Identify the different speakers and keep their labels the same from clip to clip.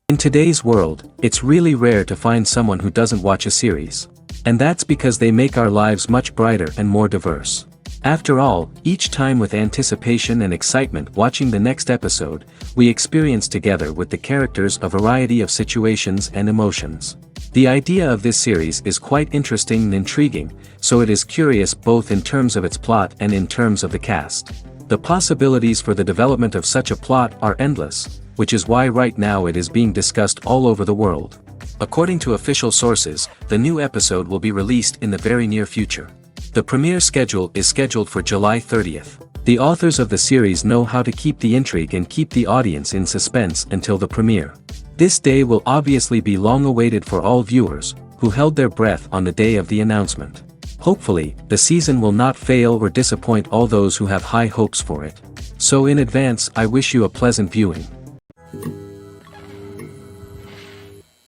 Speaker 1: In today's world, it's really rare to find someone who doesn't watch a series. And that's because they make our lives much brighter and more diverse. After all, each time with anticipation and excitement watching the next episode, we experience together with the characters a variety of situations and emotions. The idea of this series is quite interesting and intriguing, so it is curious both in terms of its plot and in terms of the cast. The possibilities for the development of such a plot are endless, which is why right now it is being discussed all over the world. According to official sources, the new episode will be released in the very near future. The premiere schedule is scheduled for July 30th. The authors of the series know how to keep the intrigue and keep the audience in suspense until the premiere. This day will obviously be long awaited for all viewers, who held their breath on the day of the announcement. Hopefully, the season will not fail or disappoint all those who have high hopes for it. So in advance, I wish you a pleasant viewing.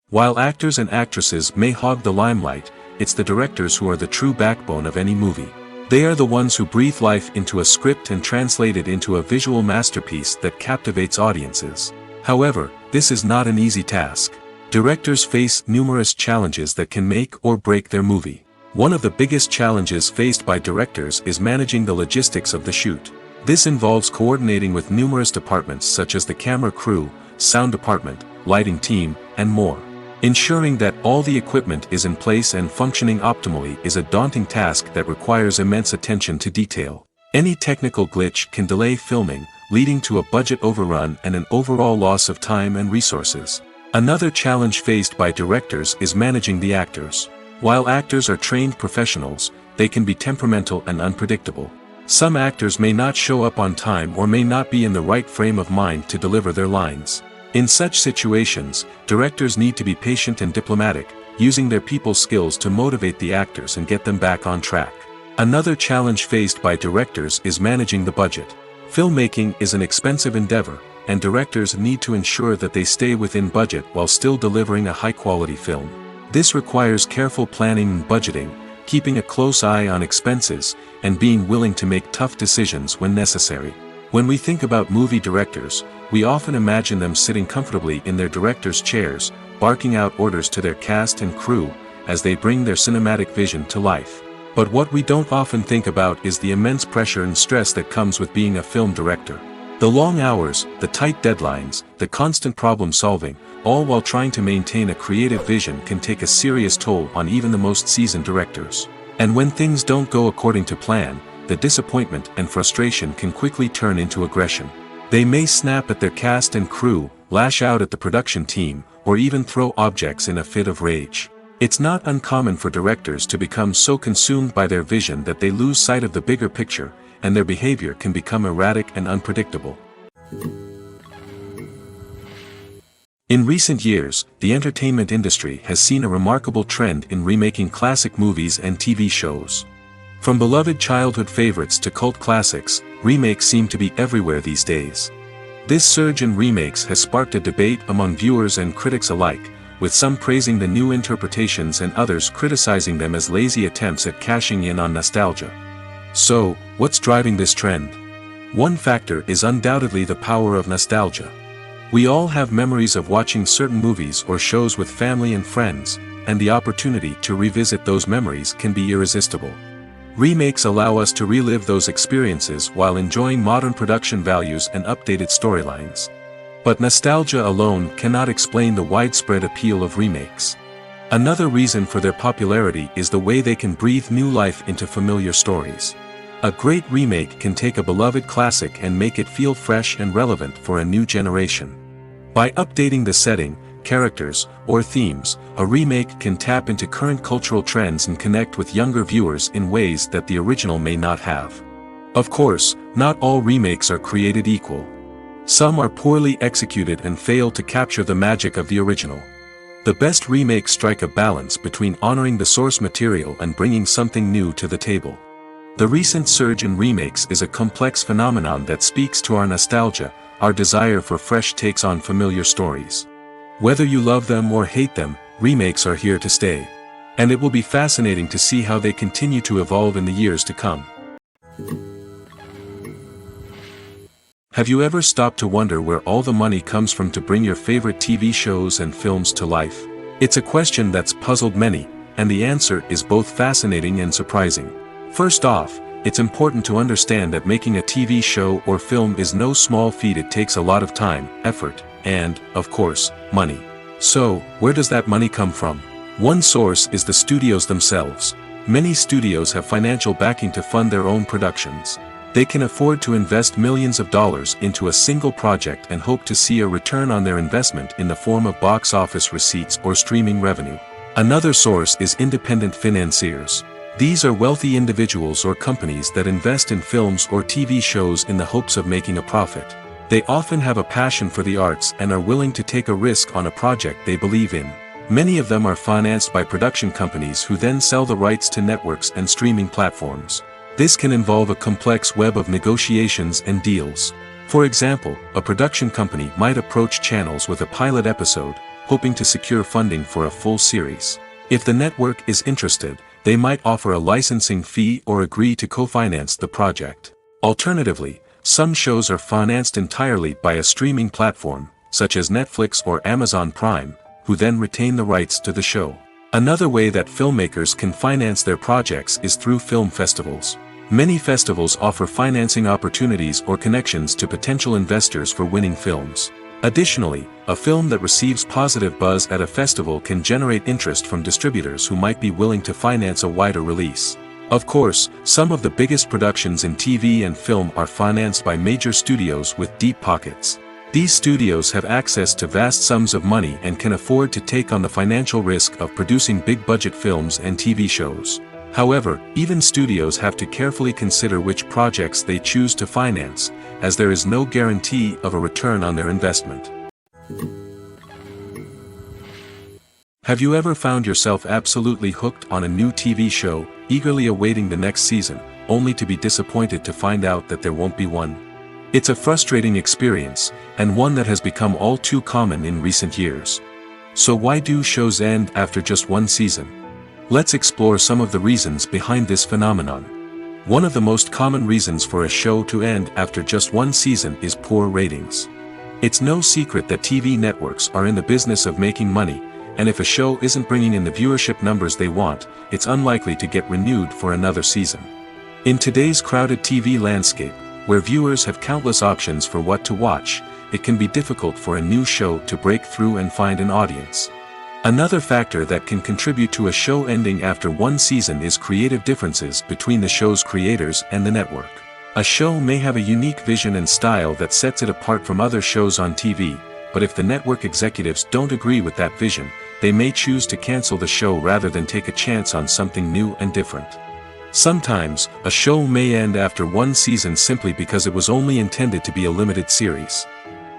Speaker 1: While actors and actresses may hog the limelight, it's the directors who are the true backbone of any movie. They are the ones who breathe life into a script and translate it into a visual masterpiece that captivates audiences. However, this is not an easy task. Directors face numerous challenges that can make or break their movie. One of the biggest challenges faced by directors is managing the logistics of the shoot. This involves coordinating with numerous departments such as the camera crew, sound department, lighting team, and more. Ensuring that all the equipment is in place and functioning optimally is a daunting task that requires immense attention to detail. Any technical glitch can delay filming, leading to a budget overrun and an overall loss of time and resources. Another challenge faced by directors is managing the actors. While actors are trained professionals, they can be temperamental and unpredictable. Some actors may not show up on time or may not be in the right frame of mind to deliver their lines. In such situations, directors need to be patient and diplomatic, using their people skills to motivate the actors and get them back on track. Another challenge faced by directors is managing the budget. Filmmaking is an expensive endeavor, and directors need to ensure that they stay within budget while still delivering a high-quality film. This requires careful planning and budgeting, keeping a close eye on expenses, and being willing to make tough decisions when necessary. When we think about movie directors, we often imagine them sitting comfortably in their director's chairs, barking out orders to their cast and crew, as they bring their cinematic vision to life. But what we don't often think about is the immense pressure and stress that comes with being a film director. The long hours, the tight deadlines, the constant problem solving, all while trying to maintain a creative vision can take a serious toll on even the most seasoned directors. And when things don't go according to plan, the disappointment and frustration can quickly turn into aggression. They may snap at their cast and crew, lash out at the production team, or even throw objects in a fit of rage. It's not uncommon for directors to become so consumed by their vision that they lose sight of the bigger picture, and their behavior can become erratic and unpredictable. In recent years, the entertainment industry has seen a remarkable trend in remaking classic movies and TV shows. From beloved childhood favorites to cult classics, remakes seem to be everywhere these days. This surge in remakes has sparked a debate among viewers and critics alike, with some praising the new interpretations and others criticizing them as lazy attempts at cashing in on nostalgia. So, what's driving this trend? One factor is undoubtedly the power of nostalgia. We all have memories of watching certain movies or shows with family and friends, and the opportunity to revisit those memories can be irresistible. Remakes allow us to relive those experiences while enjoying modern production values and updated storylines. But nostalgia alone cannot explain the widespread appeal of remakes. Another reason for their popularity is the way they can breathe new life into familiar stories. A great remake can take a beloved classic and make it feel fresh and relevant for a new generation. By updating the setting, characters, or themes, a remake can tap into current cultural trends and connect with younger viewers in ways that the original may not have. Of course, not all remakes are created equal. Some are poorly executed and fail to capture the magic of the original. The best remakes strike a balance between honoring the source material and bringing something new to the table. The recent surge in remakes is a complex phenomenon that speaks to our nostalgia, our desire for fresh takes on familiar stories. Whether you love them or hate them, remakes are here to stay. And it will be fascinating to see how they continue to evolve in the years to come. Have you ever stopped to wonder where all the money comes from to bring your favorite TV shows and films to life? It's a question that's puzzled many, and the answer is both fascinating and surprising. First off, it's important to understand that making a TV show or film is no small feat. It takes a lot of time, effort, and, of course, money. So, where does that money come from? One source is the studios themselves. Many studios have financial backing to fund their own productions. They can afford to invest millions of dollars into a single project and hope to see a return on their investment in the form of box office receipts or streaming revenue. Another source is independent financiers. These are wealthy individuals or companies that invest in films or TV shows in the hopes of making a profit. They often have a passion for the arts and are willing to take a risk on a project they believe in. Many of them are financed by production companies who then sell the rights to networks and streaming platforms. This can involve a complex web of negotiations and deals. For example, a production company might approach channels with a pilot episode, hoping to secure funding for a full series. If the network is interested, they might offer a licensing fee or agree to co-finance the project. Alternatively, some shows are financed entirely by a streaming platform, such as Netflix or Amazon Prime, who then retain the rights to the show. Another way that filmmakers can finance their projects is through film festivals. Many festivals offer financing opportunities or connections to potential investors for winning films. Additionally, a film that receives positive buzz at a festival can generate interest from distributors who might be willing to finance a wider release. Of course, some of the biggest productions in TV and film are financed by major studios with deep pockets. These studios have access to vast sums of money and can afford to take on the financial risk of producing big-budget films and TV shows. However, even studios have to carefully consider which projects they choose to finance, as there is no guarantee of a return on their investment. Have you ever found yourself absolutely hooked on a new TV show, eagerly awaiting the next season, only to be disappointed to find out that there won't be one? It's a frustrating experience, and one that has become all too common in recent years. So why do shows end after just one season? Let's explore some of the reasons behind this phenomenon. One of the most common reasons for a show to end after just one season is poor ratings. It's no secret that TV networks are in the business of making money, and if a show isn't bringing in the viewership numbers they want, it's unlikely to get renewed for another season. In today's crowded TV landscape, where viewers have countless options for what to watch, it can be difficult for a new show to break through and find an audience. Another factor that can contribute to a show ending after one season is creative differences between the show's creators and the network. A show may have a unique vision and style that sets it apart from other shows on TV, but if the network executives don't agree with that vision, they may choose to cancel the show rather than take a chance on something new and different. Sometimes, a show may end after one season simply because it was only intended to be a limited series.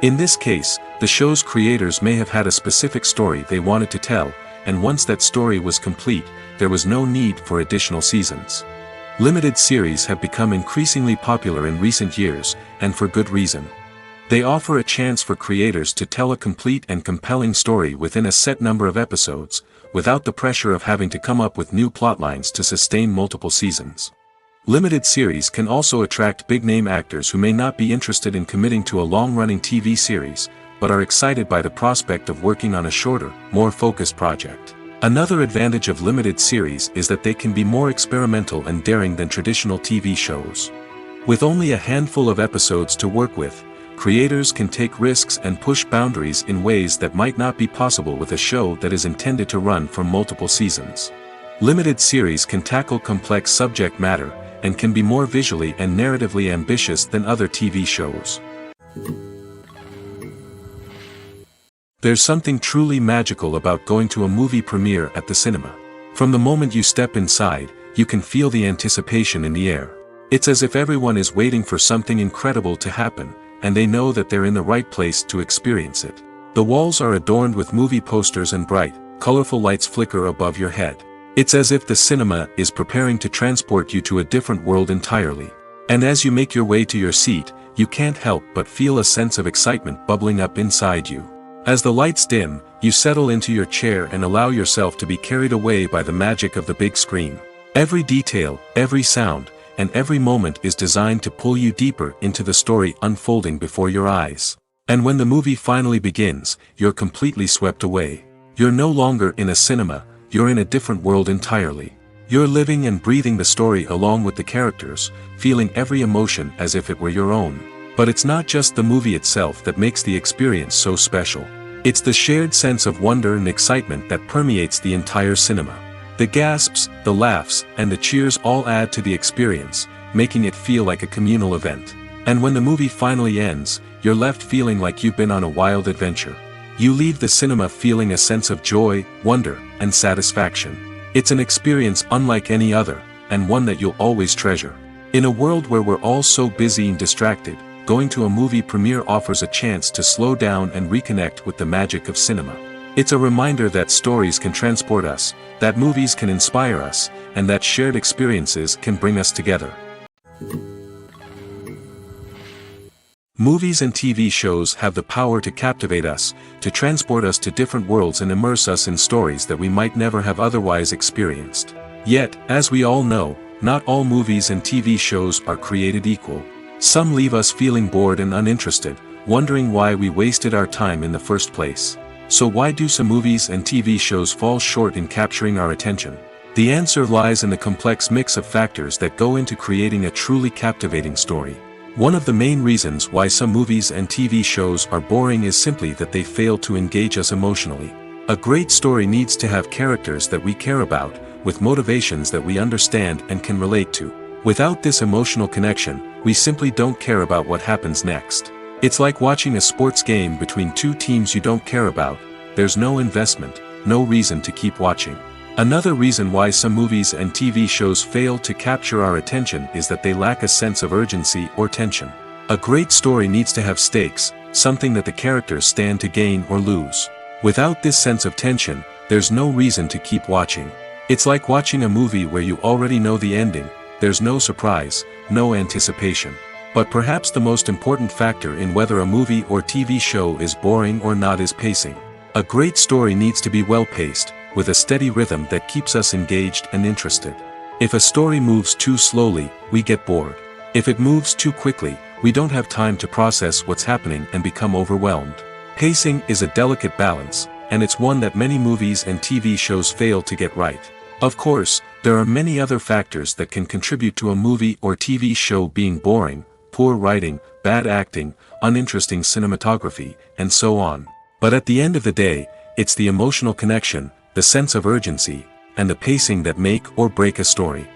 Speaker 1: In this case, the show's creators may have had a specific story they wanted to tell, and once that story was complete, there was no need for additional seasons. Limited series have become increasingly popular in recent years, and for good reason. They offer a chance for creators to tell a complete and compelling story within a set number of episodes, without the pressure of having to come up with new plotlines to sustain multiple seasons. Limited series can also attract big-name actors who may not be interested in committing to a long-running TV series, but are excited by the prospect of working on a shorter, more focused project. Another advantage of limited series is that they can be more experimental and daring than traditional TV shows. With only a handful of episodes to work with, creators can take risks and push boundaries in ways that might not be possible with a show that is intended to run for multiple seasons. Limited series can tackle complex subject matter, and can be more visually and narratively ambitious than other TV shows. There's something truly magical about going to a movie premiere at the cinema. From the moment you step inside, you can feel the anticipation in the air. It's as if everyone is waiting for something incredible to happen, and they know that they're in the right place to experience it. The walls are adorned with movie posters and bright, colorful lights flicker above your head. It's as if the cinema is preparing to transport you to a different world entirely. And as you make your way to your seat, you can't help but feel a sense of excitement bubbling up inside you. As the lights dim, you settle into your chair and allow yourself to be carried away by the magic of the big screen. Every detail, every sound, and every moment is designed to pull you deeper into the story unfolding before your eyes. And when the movie finally begins, you're completely swept away. You're no longer in a cinema, you're in a different world entirely. You're living and breathing the story along with the characters, feeling every emotion as if it were your own. But it's not just the movie itself that makes the experience so special. It's the shared sense of wonder and excitement that permeates the entire cinema. The gasps, the laughs, and the cheers all add to the experience, making it feel like a communal event. And when the movie finally ends, you're left feeling like you've been on a wild adventure. You leave the cinema feeling a sense of joy, wonder, and satisfaction. It's an experience unlike any other, and one that you'll always treasure. In a world where we're all so busy and distracted, going to a movie premiere offers a chance to slow down and reconnect with the magic of cinema. It's a reminder that stories can transport us, that movies can inspire us, and that shared experiences can bring us together. Movies and TV shows have the power to captivate us, to transport us to different worlds and immerse us in stories that we might never have otherwise experienced. Yet, as we all know, not all movies and TV shows are created equal. Some leave us feeling bored and uninterested, wondering why we wasted our time in the first place. So why do some movies and TV shows fall short in capturing our attention? The answer lies in the complex mix of factors that go into creating a truly captivating story. One of the main reasons why some movies and TV shows are boring is simply that they fail to engage us emotionally. A great story needs to have characters that we care about, with motivations that we understand and can relate to. Without this emotional connection, we simply don't care about what happens next. It's like watching a sports game between two teams you don't care about. There's no investment, no reason to keep watching. Another reason why some movies and TV shows fail to capture our attention is that they lack a sense of urgency or tension. A great story needs to have stakes, something that the characters stand to gain or lose. Without this sense of tension, there's no reason to keep watching. It's like watching a movie where you already know the ending. There's no surprise, no anticipation. But perhaps the most important factor in whether a movie or TV show is boring or not is pacing. A great story needs to be well-paced, with a steady rhythm that keeps us engaged and interested. If a story moves too slowly, we get bored. If it moves too quickly, we don't have time to process what's happening and become overwhelmed. Pacing is a delicate balance, and it's one that many movies and TV shows fail to get right. Of course, there are many other factors that can contribute to a movie or TV show being boring: poor writing, bad acting, uninteresting cinematography, and so on. But at the end of the day, it's the emotional connection, the sense of urgency, and the pacing that make or break a story.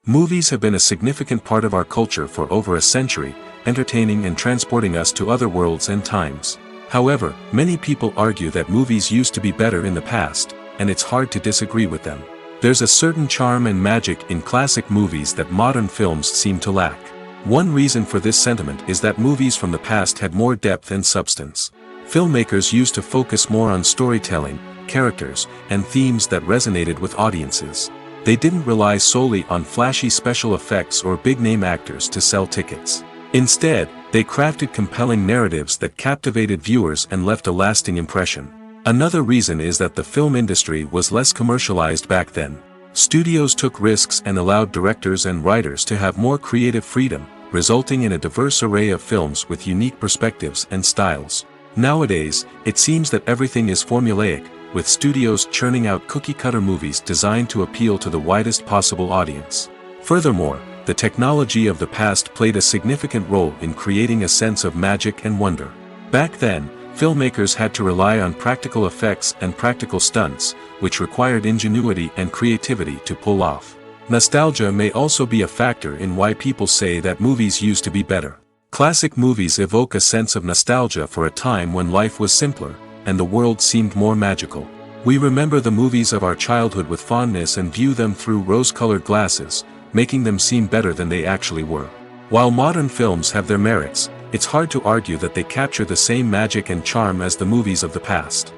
Speaker 1: Movies have been a significant part of our culture for over a century, entertaining and transporting us to other worlds and times. However, many people argue that movies used to be better in the past, and it's hard to disagree with them. There's a certain charm and magic in classic movies that modern films seem to lack. One reason for this sentiment is that movies from the past had more depth and substance. Filmmakers used to focus more on storytelling, characters, and themes that resonated with audiences. They didn't rely solely on flashy special effects or big-name actors to sell tickets. Instead, they crafted compelling narratives that captivated viewers and left a lasting impression. Another reason is that the film industry was less commercialized back then. Studios took risks and allowed directors and writers to have more creative freedom, resulting in a diverse array of films with unique perspectives and styles. Nowadays, it seems that everything is formulaic, with studios churning out cookie-cutter movies designed to appeal to the widest possible audience. Furthermore, the technology of the past played a significant role in creating a sense of magic and wonder. Back then, filmmakers had to rely on practical effects and practical stunts, which required ingenuity and creativity to pull off. Nostalgia may also be a factor in why people say that movies used to be better. Classic movies evoke a sense of nostalgia for a time when life was simpler, and the world seemed more magical. We remember the movies of our childhood with fondness and view them through rose-colored glasses, making them seem better than they actually were. While modern films have their merits, it's hard to argue that they capture the same magic and charm as the movies of the past.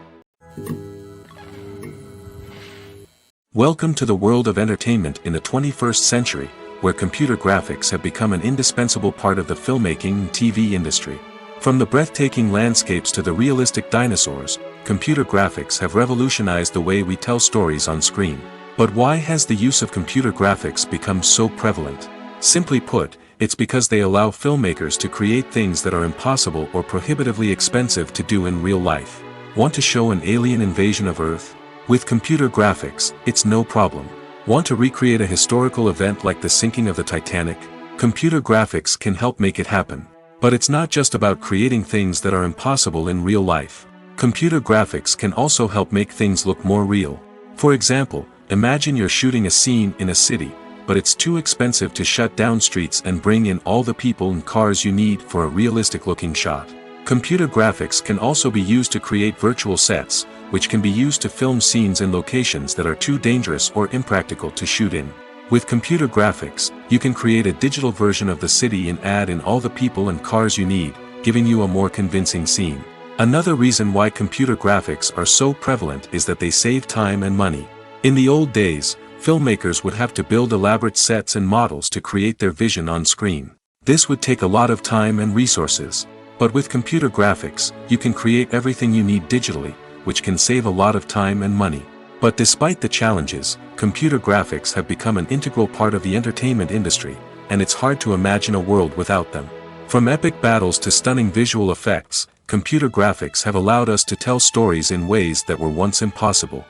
Speaker 1: Welcome to the world of entertainment in the 21st century, where computer graphics have become an indispensable part of the filmmaking and TV industry. From the breathtaking landscapes to the realistic dinosaurs, computer graphics have revolutionized the way we tell stories on screen. But why has the use of computer graphics become so prevalent? Simply put, it's because they allow filmmakers to create things that are impossible or prohibitively expensive to do in real life. Want to show an alien invasion of Earth? With computer graphics, it's no problem. Want to recreate a historical event like the sinking of the Titanic? Computer graphics can help make it happen. But it's not just about creating things that are impossible in real life. Computer graphics can also help make things look more real. For example, imagine you're shooting a scene in a city, but it's too expensive to shut down streets and bring in all the people and cars you need for a realistic-looking shot. Computer graphics can also be used to create virtual sets, which can be used to film scenes in locations that are too dangerous or impractical to shoot in. With computer graphics, you can create a digital version of the city and add in all the people and cars you need, giving you a more convincing scene. Another reason why computer graphics are so prevalent is that they save time and money. In the old days, filmmakers would have to build elaborate sets and models to create their vision on screen. This would take a lot of time and resources. But with computer graphics, you can create everything you need digitally, which can save a lot of time and money. But despite the challenges, computer graphics have become an integral part of the entertainment industry, and it's hard to imagine a world without them. From epic battles to stunning visual effects, computer graphics have allowed us to tell stories in ways that were once impossible.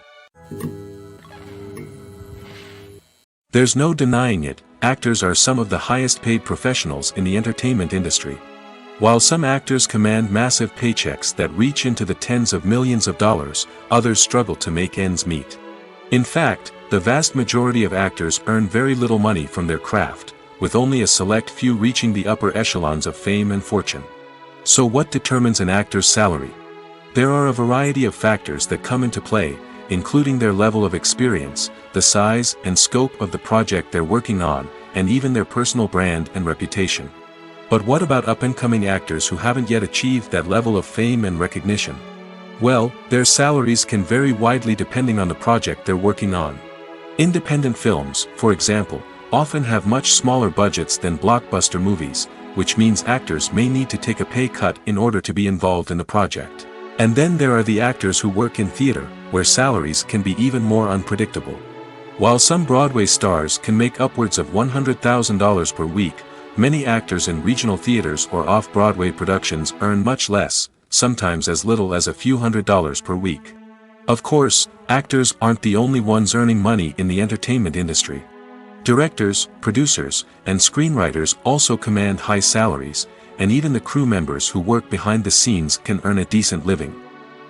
Speaker 1: There's no denying it, actors are some of the highest paid professionals in the entertainment industry. While some actors command massive paychecks that reach into the tens of millions of dollars, others struggle to make ends meet. In fact, the vast majority of actors earn very little money from their craft, with only a select few reaching the upper echelons of fame and fortune. So what determines an actor's salary? There are a variety of factors that come into play, including their level of experience, the size and scope of the project they're working on, and even their personal brand and reputation. But what about up-and-coming actors who haven't yet achieved that level of fame and recognition? Well, their salaries can vary widely depending on the project they're working on. Independent films, for example, often have much smaller budgets than blockbuster movies, which means actors may need to take a pay cut in order to be involved in the project. And then there are the actors who work in theater, where salaries can be even more unpredictable. While some Broadway stars can make upwards of $100,000 per week, many actors in regional theaters or off-Broadway productions earn much less, sometimes as little as a few $100s per week. Of course, actors aren't the only ones earning money in the entertainment industry. Directors, producers, and screenwriters also command high salaries, and even the crew members who work behind the scenes can earn a decent living.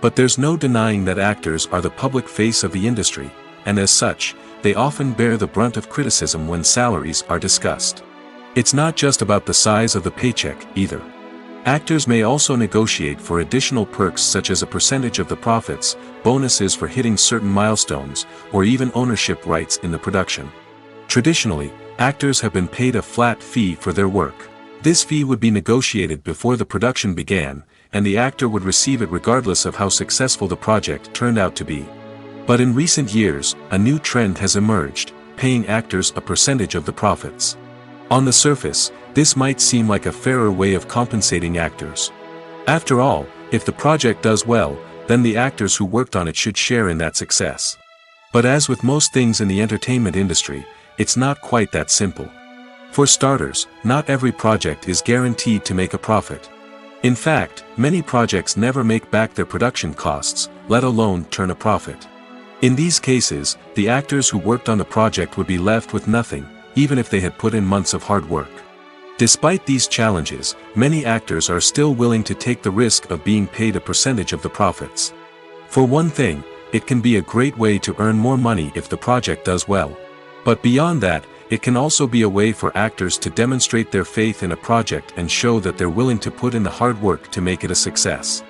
Speaker 1: But there's no denying that actors are the public face of the industry, and as such, they often bear the brunt of criticism when salaries are discussed. It's not just about the size of the paycheck, either. Actors may also negotiate for additional perks such as a percentage of the profits, bonuses for hitting certain milestones, or even ownership rights in the production. Traditionally, actors have been paid a flat fee for their work. This fee would be negotiated before the production began, and the actor would receive it regardless of how successful the project turned out to be. But in recent years, a new trend has emerged, paying actors a percentage of the profits. On the surface, this might seem like a fairer way of compensating actors. After all, if the project does well, then the actors who worked on it should share in that success. But as with most things in the entertainment industry, it's not quite that simple. For starters, not every project is guaranteed to make a profit. In fact, many projects never make back their production costs, let alone turn a profit. In these cases, the actors who worked on the project would be left with nothing, even if they had put in months of hard work. Despite these challenges, many actors are still willing to take the risk of being paid a percentage of the profits. For one thing, it can be a great way to earn more money if the project does well. But beyond that, it can also be a way for actors to demonstrate their faith in a project and show that they're willing to put in the hard work to make it a success.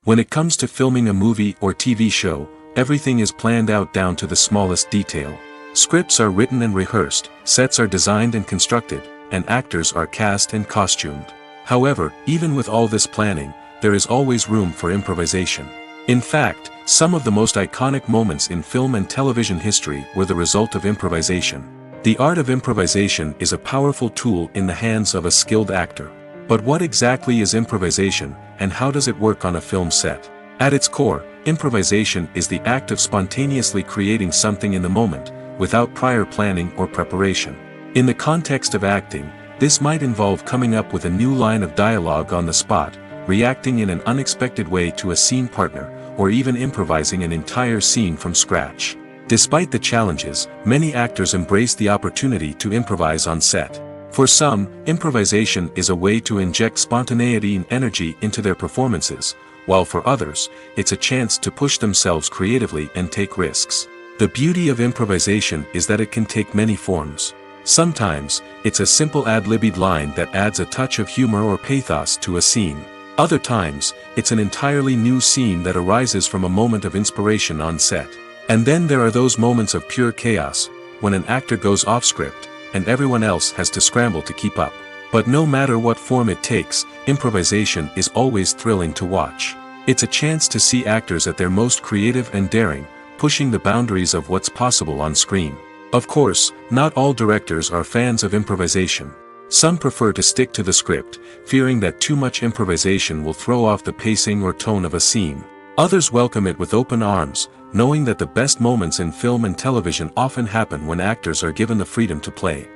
Speaker 1: When it comes to filming a movie or TV show, everything is planned out down to the smallest detail. Scripts are written and rehearsed, sets are designed and constructed, and actors are cast and costumed. However, even with all this planning, there is always room for improvisation. In fact, some of the most iconic moments in film and television history were the result of improvisation. The art of improvisation is a powerful tool in the hands of a skilled actor. But what exactly is improvisation, and how does it work on a film set? At its core, improvisation is the act of spontaneously creating something in the moment, without prior planning or preparation. In the context of acting, this might involve coming up with a new line of dialogue on the spot, reacting in an unexpected way to a scene partner, or even improvising an entire scene from scratch. Despite the challenges, many actors embrace the opportunity to improvise on set. For some, improvisation is a way to inject spontaneity and energy into their performances, while for others, it's a chance to push themselves creatively and take risks. The beauty of improvisation is that it can take many forms. Sometimes, it's a simple ad-libbed line that adds a touch of humor or pathos to a scene. Other times, it's an entirely new scene that arises from a moment of inspiration on set. And then there are those moments of pure chaos, when an actor goes off script, and everyone else has to scramble to keep up. But no matter what form it takes, improvisation is always thrilling to watch. It's a chance to see actors at their most creative and daring, pushing the boundaries of what's possible on screen. Of course, not all directors are fans of improvisation. Some prefer to stick to the script, fearing that too much improvisation will throw off the pacing or tone of a scene. Others welcome it with open arms, knowing that the best moments in film and television often happen when actors are given the freedom to play.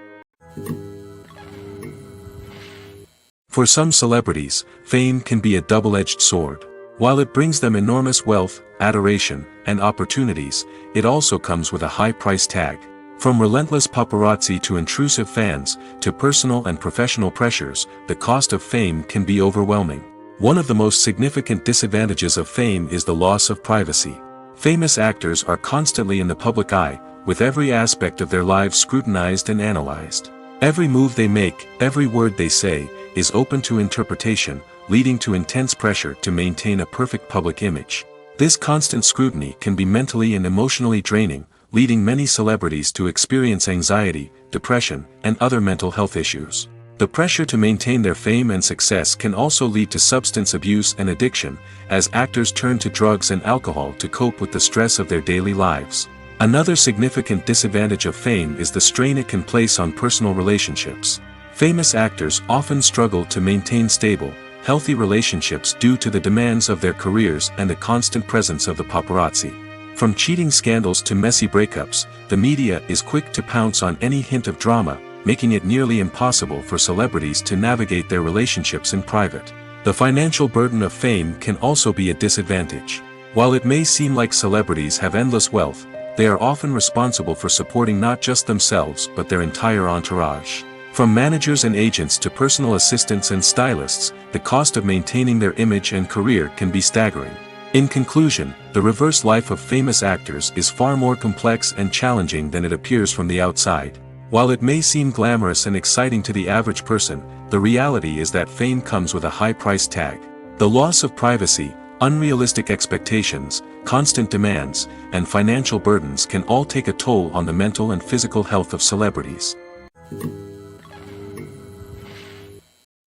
Speaker 1: For some celebrities, fame can be a double-edged sword. While it brings them enormous wealth, adoration, and opportunities, it also comes with a high price tag. From relentless paparazzi to intrusive fans, to personal and professional pressures, the cost of fame can be overwhelming. One of the most significant disadvantages of fame is the loss of privacy. Famous actors are constantly in the public eye, with every aspect of their lives scrutinized and analyzed. Every move they make, every word they say, is open to interpretation, leading to intense pressure to maintain a perfect public image. This constant scrutiny can be mentally and emotionally draining, leading many celebrities to experience anxiety, depression, and other mental health issues. The pressure to maintain their fame and success can also lead to substance abuse and addiction, as actors turn to drugs and alcohol to cope with the stress of their daily lives. Another significant disadvantage of fame is the strain it can place on personal relationships. Famous actors often struggle to maintain stable, healthy relationships due to the demands of their careers and the constant presence of the paparazzi. From cheating scandals to messy breakups, the media is quick to pounce on any hint of drama, making it nearly impossible for celebrities to navigate their relationships in private. The financial burden of fame can also be a disadvantage. While it may seem like celebrities have endless wealth, they are often responsible for supporting not just themselves but their entire entourage. From managers and agents to personal assistants and stylists, the cost of maintaining their image and career can be staggering. In conclusion, the reverse life of famous actors is far more complex and challenging than it appears from the outside. While it may seem glamorous and exciting to the average person, the reality is that fame comes with a high price tag. The loss of privacy, unrealistic expectations, constant demands, and financial burdens can all take a toll on the mental and physical health of celebrities.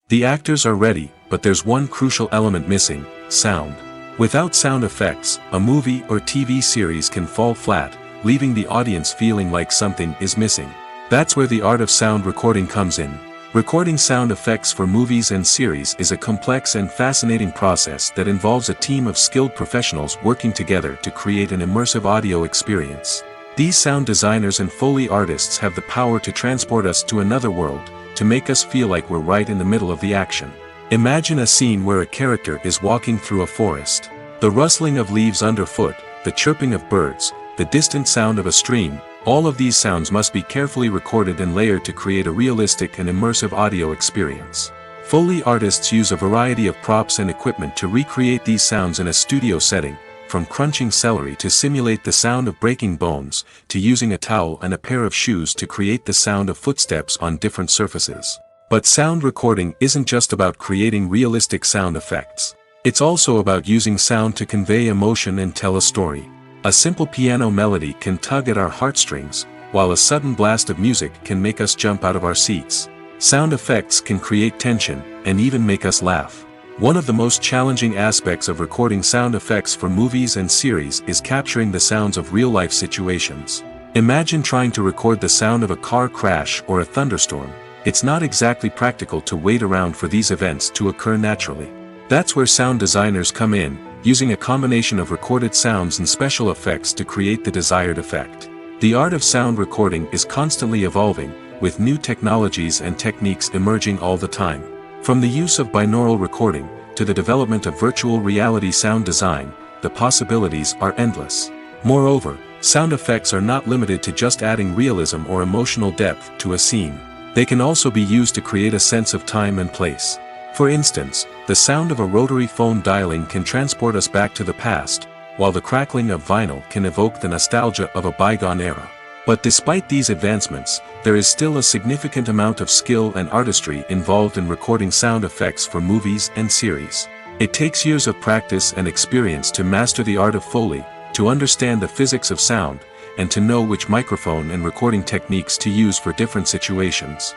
Speaker 1: The actors are ready, but there's one crucial element missing: sound. Without sound effects, a movie or TV series can fall flat, leaving the audience feeling like something is missing. That's where the art of sound recording comes in. Recording sound effects for movies and series is a complex and fascinating process that involves a team of skilled professionals working together to create an immersive audio experience. These sound designers and Foley artists have the power to transport us to another world, to make us feel like we're right in the middle of the action. Imagine a scene where a character is walking through a forest. The rustling of leaves underfoot, the chirping of birds, the distant sound of a stream. All of these sounds must be carefully recorded and layered to create a realistic and immersive audio experience. Foley artists use a variety of props and equipment to recreate these sounds in a studio setting, from crunching celery to simulate the sound of breaking bones, to using a towel and a pair of shoes to create the sound of footsteps on different surfaces. But sound recording isn't just about creating realistic sound effects. It's also about using sound to convey emotion and tell a story. A simple piano melody can tug at our heartstrings, while a sudden blast of music can make us jump out of our seats. Sound effects can create tension, and even make us laugh. One of the most challenging aspects of recording sound effects for movies and series is capturing the sounds of real-life situations. Imagine trying to record the sound of a car crash or a thunderstorm. It's not exactly practical to wait around for these events to occur naturally. That's where sound designers come in, using a combination of recorded sounds and special effects to create the desired effect. The art of sound recording is constantly evolving, with new technologies and techniques emerging all the time. From the use of binaural recording, to the development of virtual reality sound design, the possibilities are endless. Moreover, sound effects are not limited to just adding realism or emotional depth to a scene. They can also be used to create a sense of time and place. For instance, the sound of a rotary phone dialing can transport us back to the past, while the crackling of vinyl can evoke the nostalgia of a bygone era. But despite these advancements, there is still a significant amount of skill and artistry involved in recording sound effects for movies and series. It takes years of practice and experience to master the art of Foley, to understand the physics of sound, and to know which microphone and recording techniques to use for different situations.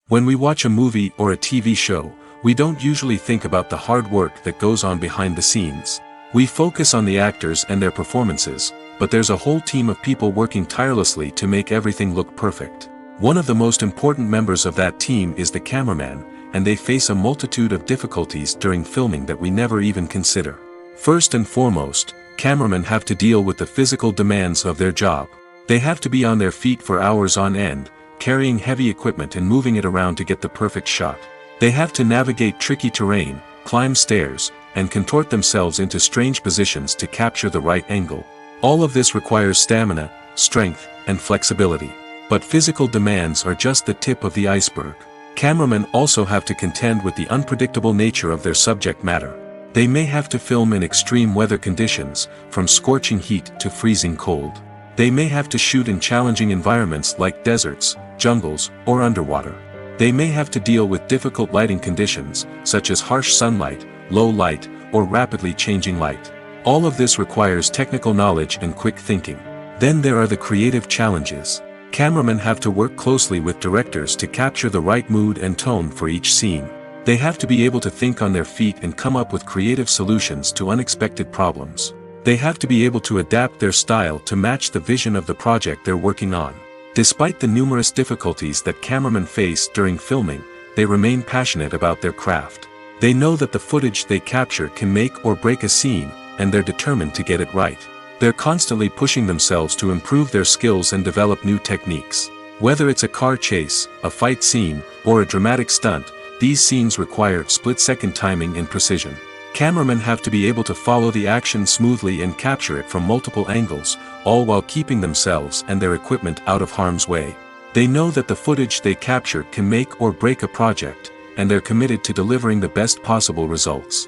Speaker 1: When we watch a movie or a TV show, we don't usually think about the hard work that goes on behind the scenes. We focus on the actors and their performances, but there's a whole team of people working tirelessly to make everything look perfect. One of the most important members of that team is the cameraman, and they face a multitude of difficulties during filming that we never even consider. First and foremost, cameramen have to deal with the physical demands of their job. They have to be on their feet for hours on end, carrying heavy equipment and moving it around to get the perfect shot. They have to navigate tricky terrain, climb stairs, and contort themselves into strange positions to capture the right angle. All of this requires stamina, strength, and flexibility. But physical demands are just the tip of the iceberg. Cameramen also have to contend with the unpredictable nature of their subject matter. They may have to film in extreme weather conditions, from scorching heat to freezing cold. They may have to shoot in challenging environments like deserts, jungles, or underwater. They may have to deal with difficult lighting conditions, such as harsh sunlight, low light, or rapidly changing light. All of this requires technical knowledge and quick thinking. Then there are the creative challenges. Cameramen have to work closely with directors to capture the right mood and tone for each scene. They have to be able to think on their feet and come up with creative solutions to unexpected problems. They have to be able to adapt their style to match the vision of the project they're working on. Despite the numerous difficulties that cameramen face during filming, they remain passionate about their craft. They know that the footage they capture can make or break a scene, and they're determined to get it right. They're constantly pushing themselves to improve their skills and develop new techniques. Whether it's a car chase, a fight scene, or a dramatic stunt, these scenes require split-second timing and precision. Cameramen have to be able to follow the action smoothly and capture it from multiple angles, all while keeping themselves and their equipment out of harm's way. They know that the footage they capture can make or break a project, and they're committed to delivering the best possible results.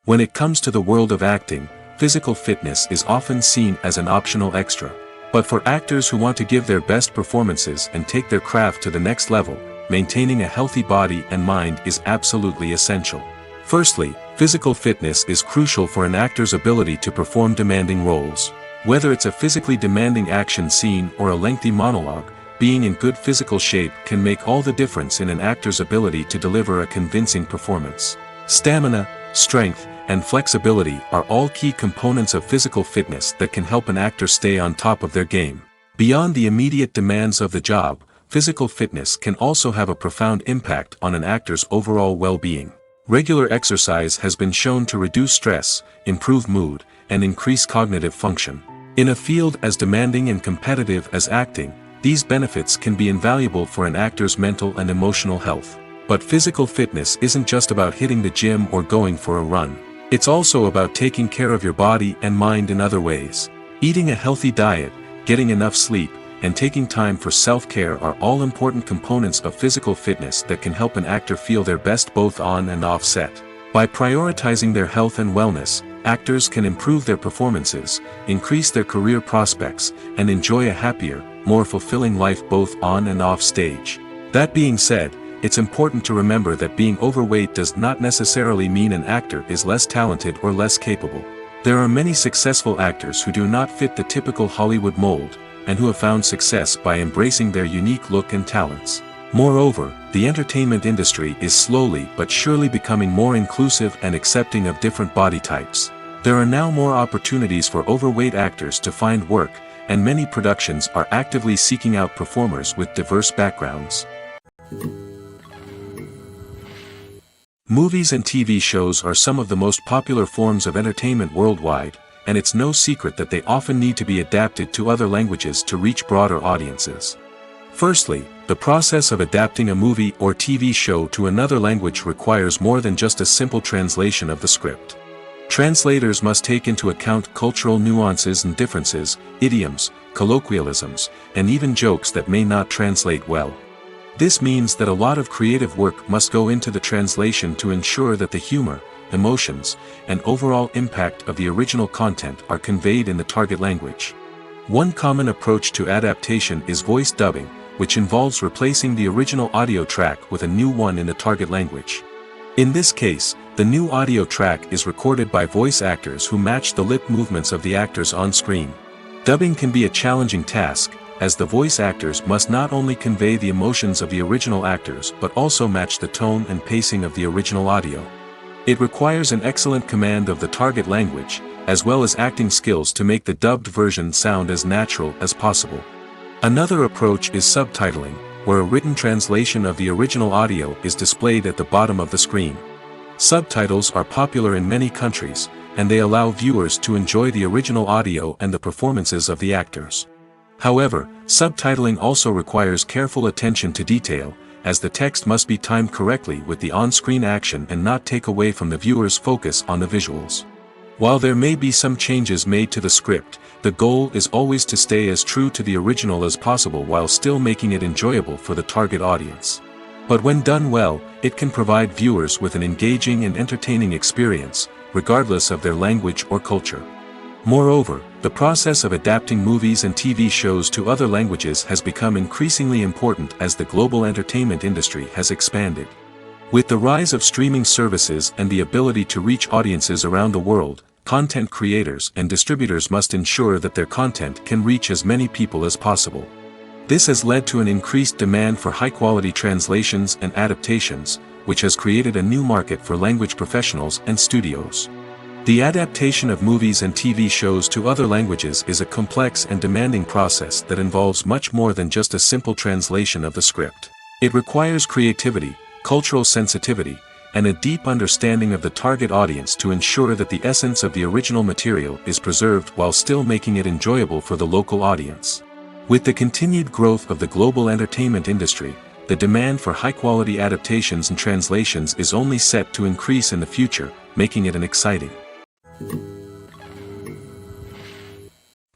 Speaker 1: When it comes to the world of acting, physical fitness is often seen as an optional extra. But for actors who want to give their best performances and take their craft to the next level, maintaining a healthy body and mind is absolutely essential. Firstly, physical fitness is crucial for an actor's ability to perform demanding roles. Whether it's a physically demanding action scene or a lengthy monologue, being in good physical shape can make all the difference in an actor's ability to deliver a convincing performance. Stamina, strength, and flexibility are all key components of physical fitness that can help an actor stay on top of their game. Beyond the immediate demands of the job, physical fitness can also have a profound impact on an actor's overall well-being. Regular exercise has been shown to reduce stress, improve mood, and increase cognitive function. In a field as demanding and competitive as acting, these benefits can be invaluable for an actor's mental and emotional health. But physical fitness isn't just about hitting the gym or going for a run. It's also about taking care of your body and mind in other ways. Eating a healthy diet, getting enough sleep, and taking time for self-care are all important components of physical fitness that can help an actor feel their best both on and off set. By prioritizing their health and wellness, actors can improve their performances, increase their career prospects, and enjoy a happier, more fulfilling life both on and off stage. That being said, it's important to remember that being overweight does not necessarily mean an actor is less talented or less capable. There are many successful actors who do not fit the typical Hollywood mold, and who have found success by embracing their unique look and talents. Moreover, the entertainment industry is slowly but surely becoming more inclusive and accepting of different body types. There are now more opportunities for overweight actors to find work, and many productions are actively seeking out performers with diverse backgrounds. Movies and TV shows are some of the most popular forms of entertainment worldwide, and it's no secret that they often need to be adapted to other languages to reach broader audiences. Firstly, the process of adapting a movie or TV show to another language requires more than just a simple translation of the script. Translators must take into account cultural nuances and differences, idioms, colloquialisms, and even jokes that may not translate well. This means that a lot of creative work must go into the translation to ensure that the humor, emotions, and overall impact of the original content are conveyed in the target language. One common approach to adaptation is voice dubbing, which involves replacing the original audio track with a new one in the target language. In this case, the new audio track is recorded by voice actors who match the lip movements of the actors on screen. Dubbing can be a challenging task, as the voice actors must not only convey the emotions of the original actors but also match the tone and pacing of the original audio. It requires an excellent command of the target language, as well as acting skills to make the dubbed version sound as natural as possible. Another approach is subtitling, where a written translation of the original audio is displayed at the bottom of the screen. Subtitles are popular in many countries, and they allow viewers to enjoy the original audio and the performances of the actors. However, subtitling also requires careful attention to detail, as the text must be timed correctly with the on-screen action and not take away from the viewer's focus on the visuals. While there may be some changes made to the script, the goal is always to stay as true to the original as possible while still making it enjoyable for the target audience. But when done well, it can provide viewers with an engaging and entertaining experience, regardless of their language or culture. Moreover, the process of adapting movies and TV shows to other languages has become increasingly important as the global entertainment industry has expanded. With the rise of streaming services and the ability to reach audiences around the world, content creators and distributors must ensure that their content can reach as many people as possible. This has led to an increased demand for high-quality translations and adaptations, which has created a new market for language professionals and studios. The adaptation of movies and TV shows to other languages is a complex and demanding process that involves much more than just a simple translation of the script. It requires creativity, cultural sensitivity, and a deep understanding of the target audience to ensure that the essence of the original material is preserved while still making it enjoyable for the local audience. With the continued growth of the global entertainment industry, the demand for high-quality adaptations and translations is only set to increase in the future, making it an exciting.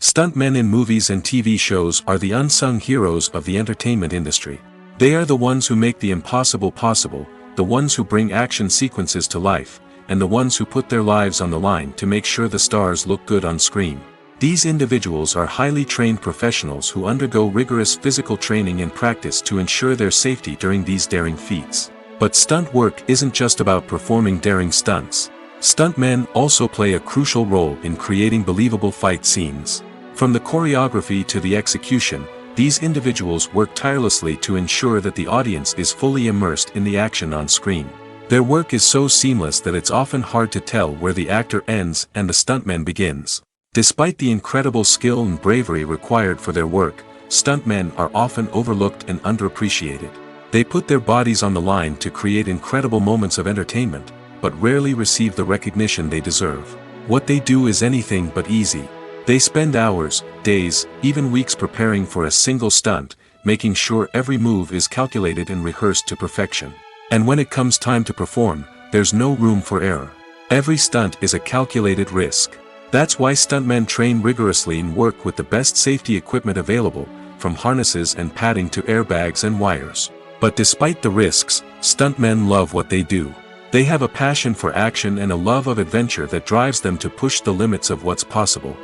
Speaker 1: Stuntmen in movies and TV shows are the unsung heroes of the entertainment industry. They are the ones who make the impossible possible, the ones who bring action sequences to life, and the ones who put their lives on the line to make sure the stars look good on screen. These individuals are highly trained professionals who undergo rigorous physical training and practice to ensure their safety during these daring feats. But stunt work isn't just about performing daring stunts. Stuntmen also play a crucial role in creating believable fight scenes. From the choreography to the execution, these individuals work tirelessly to ensure that the audience is fully immersed in the action on screen. Their work is so seamless that it's often hard to tell where the actor ends and the stuntman begins. Despite the incredible skill and bravery required for their work, stuntmen are often overlooked and underappreciated. They put their bodies on the line to create incredible moments of entertainment, but rarely receive the recognition they deserve. What they do is anything but easy. They spend hours, days, even weeks preparing for a single stunt, making sure every move is calculated and rehearsed to perfection. And when it comes time to perform, there's no room for error. Every stunt is a calculated risk. That's why stuntmen train rigorously and work with the best safety equipment available, from harnesses and padding to airbags and wires. But despite the risks, stuntmen love what they do. They have a passion for action and a love of adventure that drives them to push the limits of what's possible.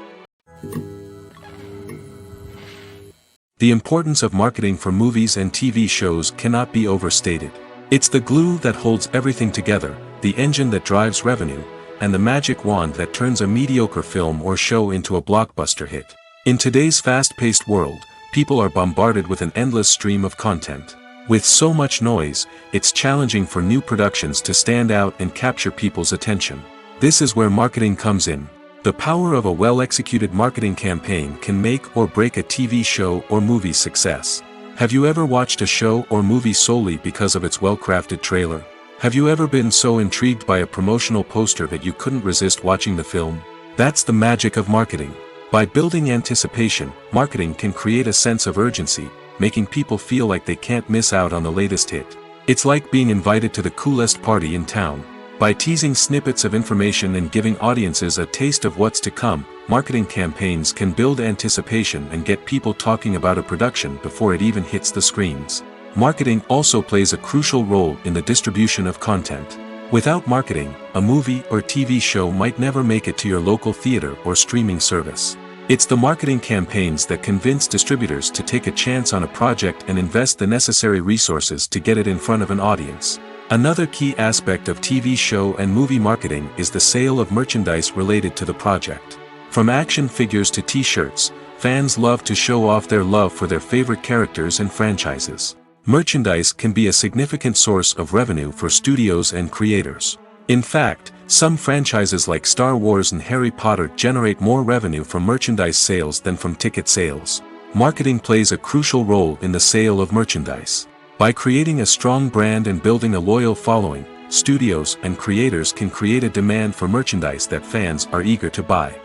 Speaker 1: The importance of marketing for movies and TV shows cannot be overstated. It's the glue that holds everything together, the engine that drives revenue, and the magic wand that turns a mediocre film or show into a blockbuster hit. In today's fast-paced world, people are bombarded with an endless stream of content. With so much noise, it's challenging for new productions to stand out and capture people's attention. This is where marketing comes in. The power of a well-executed marketing campaign can make or break a TV show or movie's success. Have you ever watched a show or movie solely because of its well-crafted trailer? Have you ever been so intrigued by a promotional poster that you couldn't resist watching the film? That's the magic of marketing. By building anticipation, marketing can create a sense of urgency, making people feel like they can't miss out on the latest hit. It's like being invited to the coolest party in town. By teasing snippets of information and giving audiences a taste of what's to come, marketing campaigns can build anticipation and get people talking about a production before it even hits the screens. Marketing also plays a crucial role in the distribution of content. Without marketing, a movie or TV show might never make it to your local theater or streaming service. It's the marketing campaigns that convince distributors to take a chance on a project and invest the necessary resources to get it in front of an audience. Another key aspect of TV show and movie marketing is the sale of merchandise related to the project. From action figures to t-shirts, fans love to show off their love for their favorite characters and franchises. Merchandise can be a significant source of revenue for studios and creators. In fact, some franchises like Star Wars and Harry Potter generate more revenue from merchandise sales than from ticket sales. Marketing plays a crucial role in the sale of merchandise. By creating a strong brand and building a loyal following, studios and creators can create a demand for merchandise that fans are eager to buy.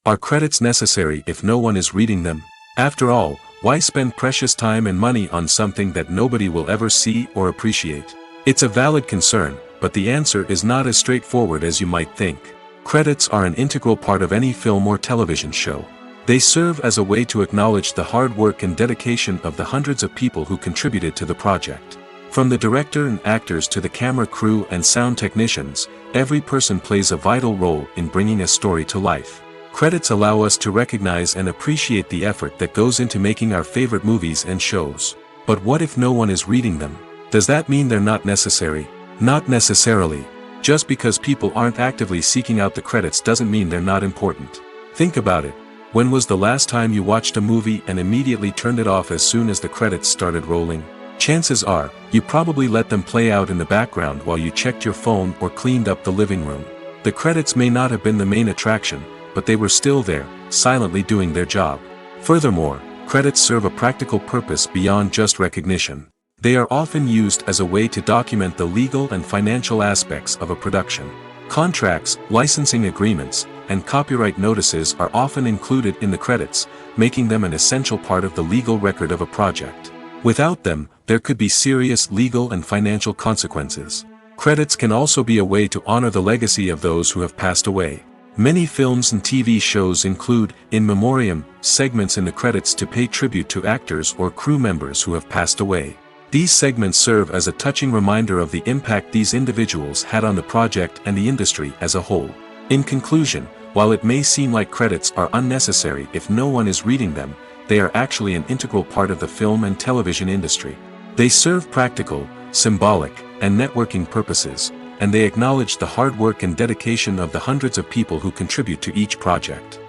Speaker 1: Are credits necessary if no one is reading them? After all, why spend precious time and money on something that nobody will ever see or appreciate? It's a valid concern, but the answer is not as straightforward as you might think. Credits are an integral part of any film or television show. They serve as a way to acknowledge the hard work and dedication of the hundreds of people who contributed to the project. From the director and actors to the camera crew and sound technicians, every person plays a vital role in bringing a story to life. Credits allow us to recognize and appreciate the effort that goes into making our favorite movies and shows. But what if no one is reading them? Does that mean they're not necessary? Not necessarily. Just because people aren't actively seeking out the credits doesn't mean they're not important. Think about it. When was the last time you watched a movie and immediately turned it off as soon as the credits started rolling? Chances are, you probably let them play out in the background while you checked your phone or cleaned up the living room. The credits may not have been the main attraction, but they were still there, silently doing their job. Furthermore, credits serve a practical purpose beyond just recognition. They are often used as a way to document the legal and financial aspects of a production. Contracts, licensing agreements, and copyright notices are often included in the credits, making them an essential part of the legal record of a project. Without them, there could be serious legal and financial consequences. Credits can also be a way to honor the legacy of those who have passed away. Many films and TV shows include, in memoriam, segments in the credits to pay tribute to actors or crew members who have passed away. These segments serve as a touching reminder of the impact these individuals had on the project and the industry as a whole. In conclusion, while it may seem like credits are unnecessary if no one is reading them, they are actually an integral part of the film and television industry. They serve practical, symbolic, and networking purposes, and they acknowledge the hard work and dedication of the hundreds of people who contribute to each project.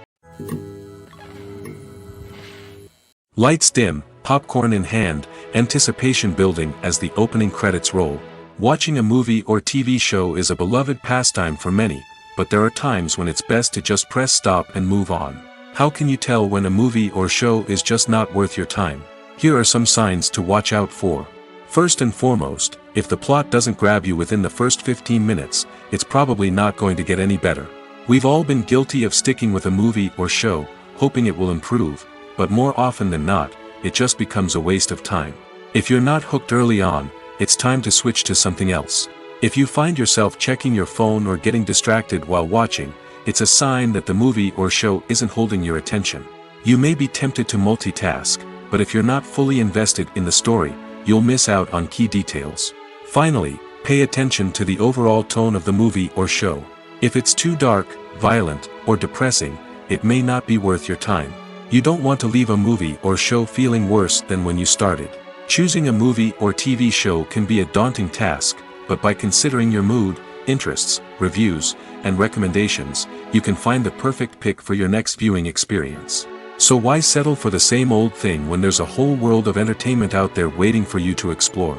Speaker 1: Lights dim, popcorn in hand, anticipation building as the opening credits roll. Watching a movie or TV show is a beloved pastime for many, but there are times when it's best to just press stop and move on. How can you tell when a movie or show is just not worth your time? Here are some signs to watch out for. First and foremost, if the plot doesn't grab you within the first 15 minutes, it's probably not going to get any better. We've all been guilty of sticking with a movie or show, hoping it will improve, but more often than not, it just becomes a waste of time. If you're not hooked early on, it's time to switch to something else. If you find yourself checking your phone or getting distracted while watching, it's a sign that the movie or show isn't holding your attention. You may be tempted to multitask, but if you're not fully invested in the story, you'll miss out on key details. Finally, pay attention to the overall tone of the movie or show. If it's too dark, violent, or depressing, it may not be worth your time. You don't want to leave a movie or show feeling worse than when you started. Choosing a movie or TV show can be a daunting task, but by considering your mood, interests, reviews, and recommendations, you can find the perfect pick for your next viewing experience. So why settle for the same old thing when there's a whole world of entertainment out there waiting for you to explore?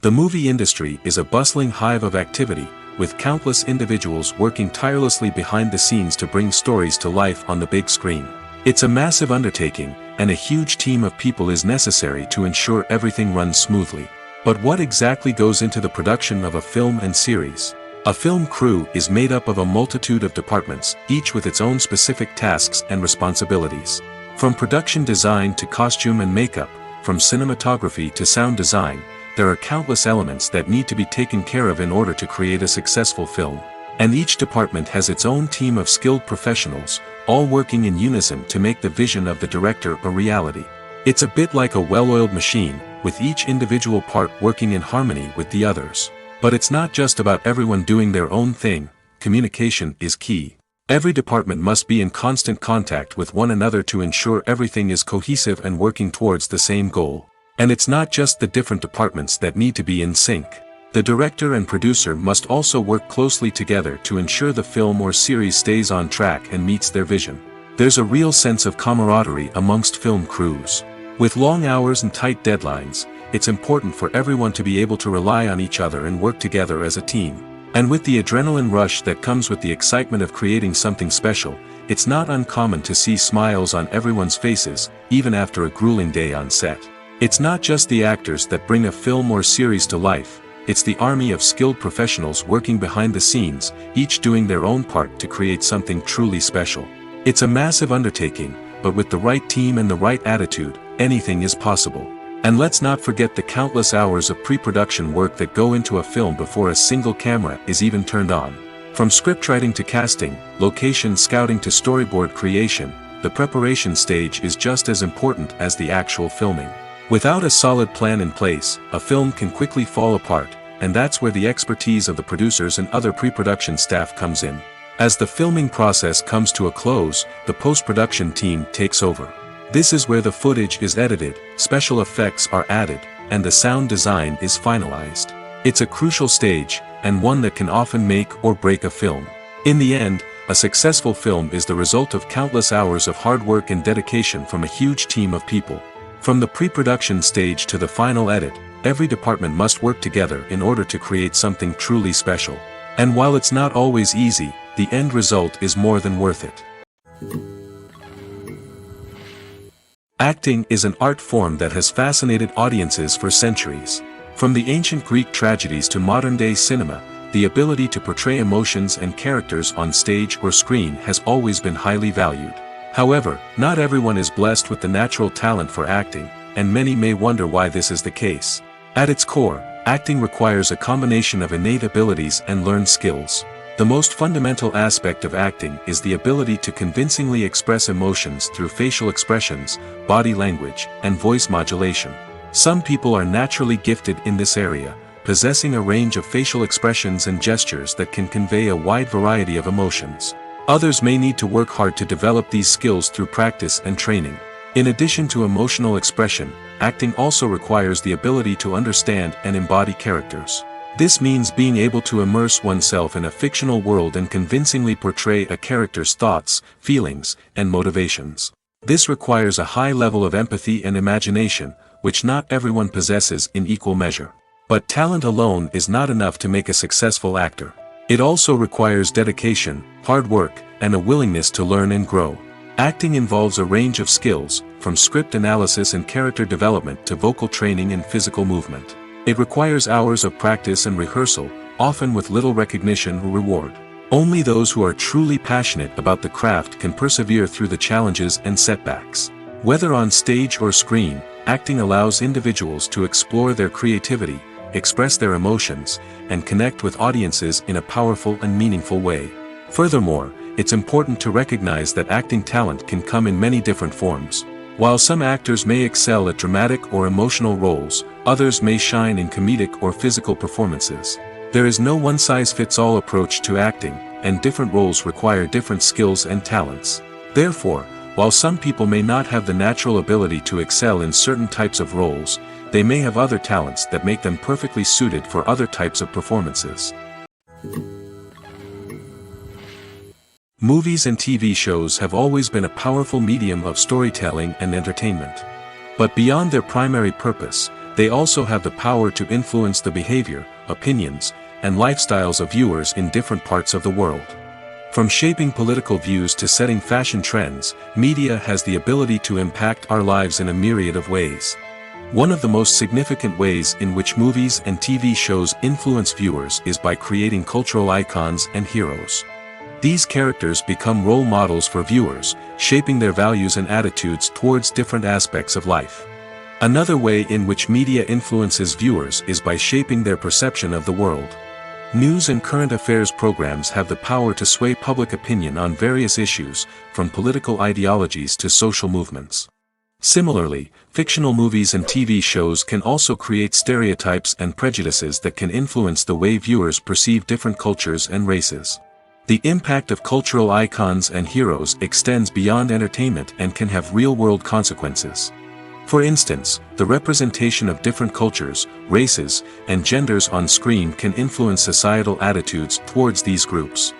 Speaker 1: The movie industry is a bustling hive of activity, with countless individuals working tirelessly behind the scenes to bring stories to life on the big screen. It's a massive undertaking, and a huge team of people is necessary to ensure everything runs smoothly. But what exactly goes into the production of a film and series? A film crew is made up of a multitude of departments, each with its own specific tasks and responsibilities. From production design to costume and makeup, from cinematography to sound design, there are countless elements that need to be taken care of in order to create a successful film. And each department has its own team of skilled professionals, all working in unison to make the vision of the director a reality. It's a bit like a well-oiled machine, with each individual part working in harmony with the others. But it's not just about everyone doing their own thing. Communication is key. Every department must be in constant contact with one another to ensure everything is cohesive and working towards the same goal. And it's not just the different departments that need to be in sync. The director and producer must also work closely together to ensure the film or series stays on track and meets their vision. There's a real sense of camaraderie amongst film crews. With long hours and tight deadlines, it's important for everyone to be able to rely on each other and work together as a team. And with the adrenaline rush that comes with the excitement of creating something special, it's not uncommon to see smiles on everyone's faces, even after a grueling day on set. It's not just the actors that bring a film or series to life, it's the army of skilled professionals working behind the scenes, each doing their own part to create something truly special. It's a massive undertaking, but with the right team and the right attitude, anything is possible. And let's not forget the countless hours of pre-production work that go into a film before a single camera is even turned on. From scriptwriting to casting, location scouting to storyboard creation, the preparation stage is just as important as the actual filming. Without a solid plan in place, a film can quickly fall apart, and that's where the expertise of the producers and other pre-production staff comes in. As the filming process comes to a close, the post-production team takes over. This is where the footage is edited, special effects are added, and the sound design is finalized. It's a crucial stage, and one that can often make or break a film. In the end, a successful film is the result of countless hours of hard work and dedication from a huge team of people. From the pre-production stage to the final edit, every department must work together in order to create something truly special. And while it's not always easy, the end result is more than worth it. Acting is an art form that has fascinated audiences for centuries. From the ancient Greek tragedies to modern-day cinema, the ability to portray emotions and characters on stage or screen has always been highly valued. However, not everyone is blessed with the natural talent for acting, and many may wonder why this is the case. At its core, acting requires a combination of innate abilities and learned skills. The most fundamental aspect of acting is the ability to convincingly express emotions through facial expressions, body language, and voice modulation. Some people are naturally gifted in this area, possessing a range of facial expressions and gestures that can convey a wide variety of emotions. Others may need to work hard to develop these skills through practice and training. In addition to emotional expression, acting also requires the ability to understand and embody characters. This means being able to immerse oneself in a fictional world and convincingly portray a character's thoughts, feelings, and motivations. This requires a high level of empathy and imagination, which not everyone possesses in equal measure. But talent alone is not enough to make a successful actor. It also requires dedication, hard work, and a willingness to learn and grow. Acting involves a range of skills, from script analysis and character development to vocal training and physical movement. It requires hours of practice and rehearsal, often with little recognition or reward. Only those who are truly passionate about the craft can persevere through the challenges and setbacks. Whether on stage or screen, acting allows individuals to explore their creativity, express their emotions, and connect with audiences in a powerful and meaningful way. Furthermore, it's important to recognize that acting talent can come in many different forms. While some actors may excel at dramatic or emotional roles, others may shine in comedic or physical performances. There is no one-size-fits-all approach to acting, and different roles require different skills and talents. Therefore, while some people may not have the natural ability to excel in certain types of roles, they may have other talents that make them perfectly suited for other types of performances. Movies and TV shows have always been a powerful medium of storytelling and entertainment. But beyond their primary purpose, they also have the power to influence the behavior, opinions, and lifestyles of viewers in different parts of the world. From shaping political views to setting fashion trends, media has the ability to impact our lives in a myriad of ways. One of the most significant ways in which movies and TV shows influence viewers is by creating cultural icons and heroes. These characters become role models for viewers, shaping their values and attitudes towards different aspects of life. Another way in which media influences viewers is by shaping their perception of the world. News and current affairs programs have the power to sway public opinion on various issues, from political ideologies to social movements. Similarly, fictional movies and TV shows can also create stereotypes and prejudices that can influence the way viewers perceive different cultures and races. The impact of cultural icons and heroes extends beyond entertainment and can have real-world consequences. For instance, the representation of different cultures, races, and genders on screen can influence societal attitudes towards these groups.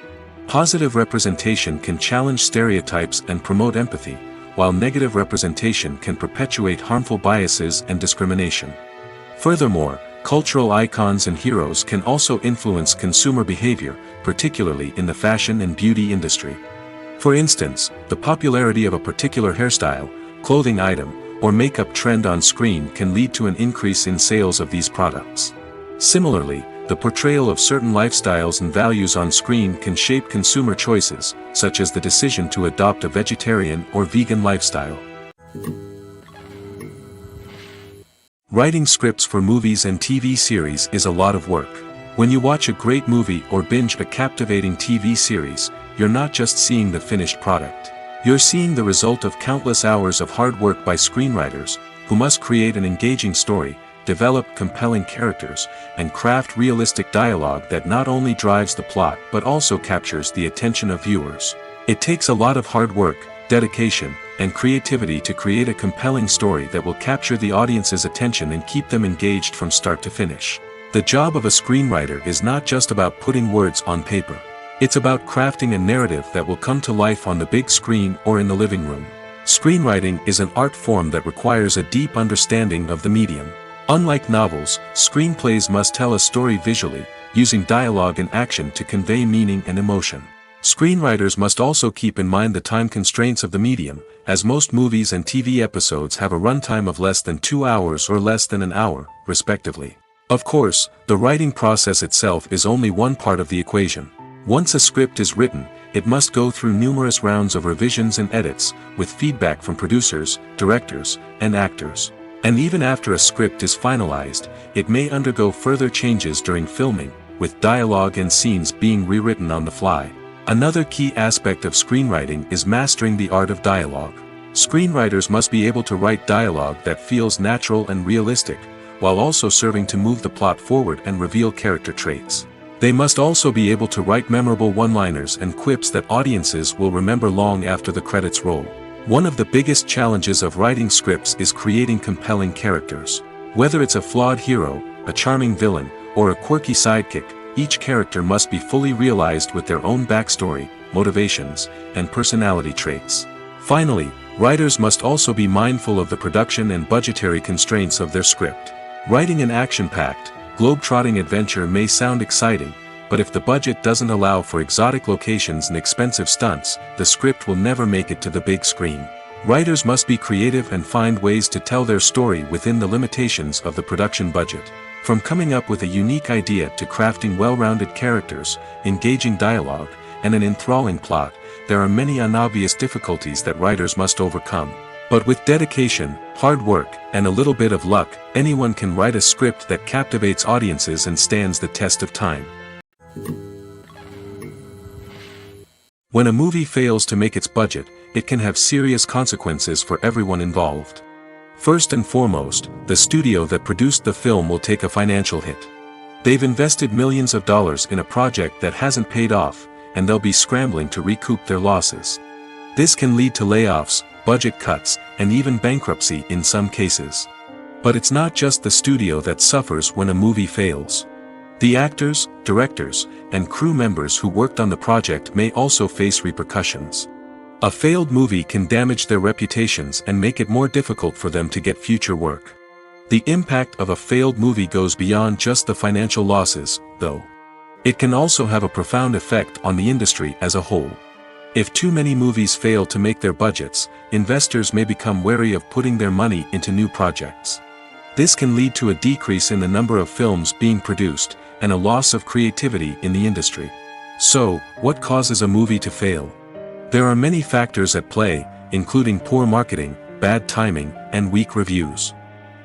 Speaker 1: Positive representation can challenge stereotypes and promote empathy, while negative representation can perpetuate harmful biases and discrimination. Furthermore, cultural icons and heroes can also influence consumer behavior, particularly in the fashion and beauty industry. For instance, the popularity of a particular hairstyle, clothing item, or makeup trend on screen can lead to an increase in sales of these products. Similarly, the portrayal of certain lifestyles and values on screen can shape consumer choices, such as the decision to adopt a vegetarian or vegan lifestyle. Writing scripts for movies and TV series is a lot of work. When you watch a great movie or binge a captivating TV series, you're not just seeing the finished product. You're seeing the result of countless hours of hard work by screenwriters, who must create an engaging story, develop compelling characters, and craft realistic dialogue that not only drives the plot but also captures the attention of viewers. It takes a lot of hard work, dedication, and creativity to create a compelling story that will capture the audience's attention and keep them engaged from start to finish. The job of a screenwriter is not just about putting words on paper. It's about crafting a narrative that will come to life on the big screen or in the living room. Screenwriting is an art form that requires a deep understanding of the medium. Unlike novels, screenplays must tell a story visually, using dialogue and action to convey meaning and emotion. Screenwriters must also keep in mind the time constraints of the medium, as most movies and TV episodes have a runtime of less than 2 hours or less than an hour, respectively. Of course, the writing process itself is only one part of the equation. Once a script is written, it must go through numerous rounds of revisions and edits, with feedback from producers, directors, and actors. And even after a script is finalized, it may undergo further changes during filming, with dialogue and scenes being rewritten on the fly. Another key aspect of screenwriting is mastering the art of dialogue. Screenwriters must be able to write dialogue that feels natural and realistic, while also serving to move the plot forward and reveal character traits. They must also be able to write memorable one-liners and quips that audiences will remember long after the credits roll. One of the biggest challenges of writing scripts is creating compelling characters. Whether it's a flawed hero, a charming villain, or a quirky sidekick, each character must be fully realized with their own backstory, motivations, and personality traits. Finally, writers must also be mindful of the production and budgetary constraints of their script. Writing an action-packed, globe-trotting adventure may sound exciting, but if the budget doesn't allow for exotic locations and expensive stunts, the script will never make it to the big screen. Writers must be creative and find ways to tell their story within the limitations of the production budget. From coming up with a unique idea to crafting well-rounded characters, engaging dialogue, and an enthralling plot, there are many unobvious difficulties that writers must overcome. But with dedication, hard work, and a little bit of luck, anyone can write a script that captivates audiences and stands the test of time. When a movie fails to make its budget, it can have serious consequences for everyone involved. First and foremost, the studio that produced the film will take a financial hit. They've invested millions of dollars in a project that hasn't paid off, and they'll be scrambling to recoup their losses. This can lead to layoffs, budget cuts, and even bankruptcy in some cases. But it's not just the studio that suffers when a movie fails. The actors, directors, and crew members who worked on the project may also face repercussions. A failed movie can damage their reputations and make it more difficult for them to get future work. The impact of a failed movie goes beyond just the financial losses, though. It can also have a profound effect on the industry as a whole. If too many movies fail to make their budgets, investors may become wary of putting their money into new projects. This can lead to a decrease in the number of films being produced, and a loss of creativity in the industry. So, what causes a movie to fail? There are many factors at play, including poor marketing, bad timing, and weak reviews.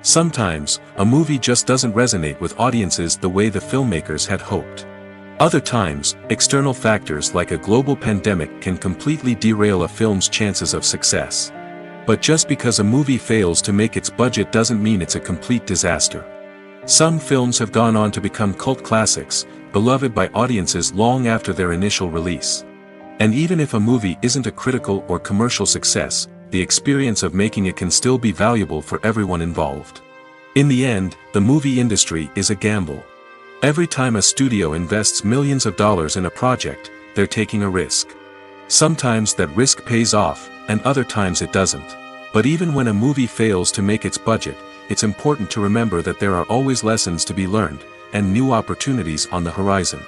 Speaker 1: Sometimes, a movie just doesn't resonate with audiences the way the filmmakers had hoped. Other times, external factors like a global pandemic can completely derail a film's chances of success. But just because a movie fails to make its budget doesn't mean it's a complete disaster. Some films have gone on to become cult classics, beloved by audiences long after their initial release. And even if a movie isn't a critical or commercial success, the experience of making it can still be valuable for everyone involved. In the end, the movie industry is a gamble. Every time a studio invests millions of dollars in a project, they're taking a risk. Sometimes that risk pays off, and other times it doesn't. But even when a movie fails to make its budget, it's important to remember that there are always lessons to be learned, and new opportunities on the horizon.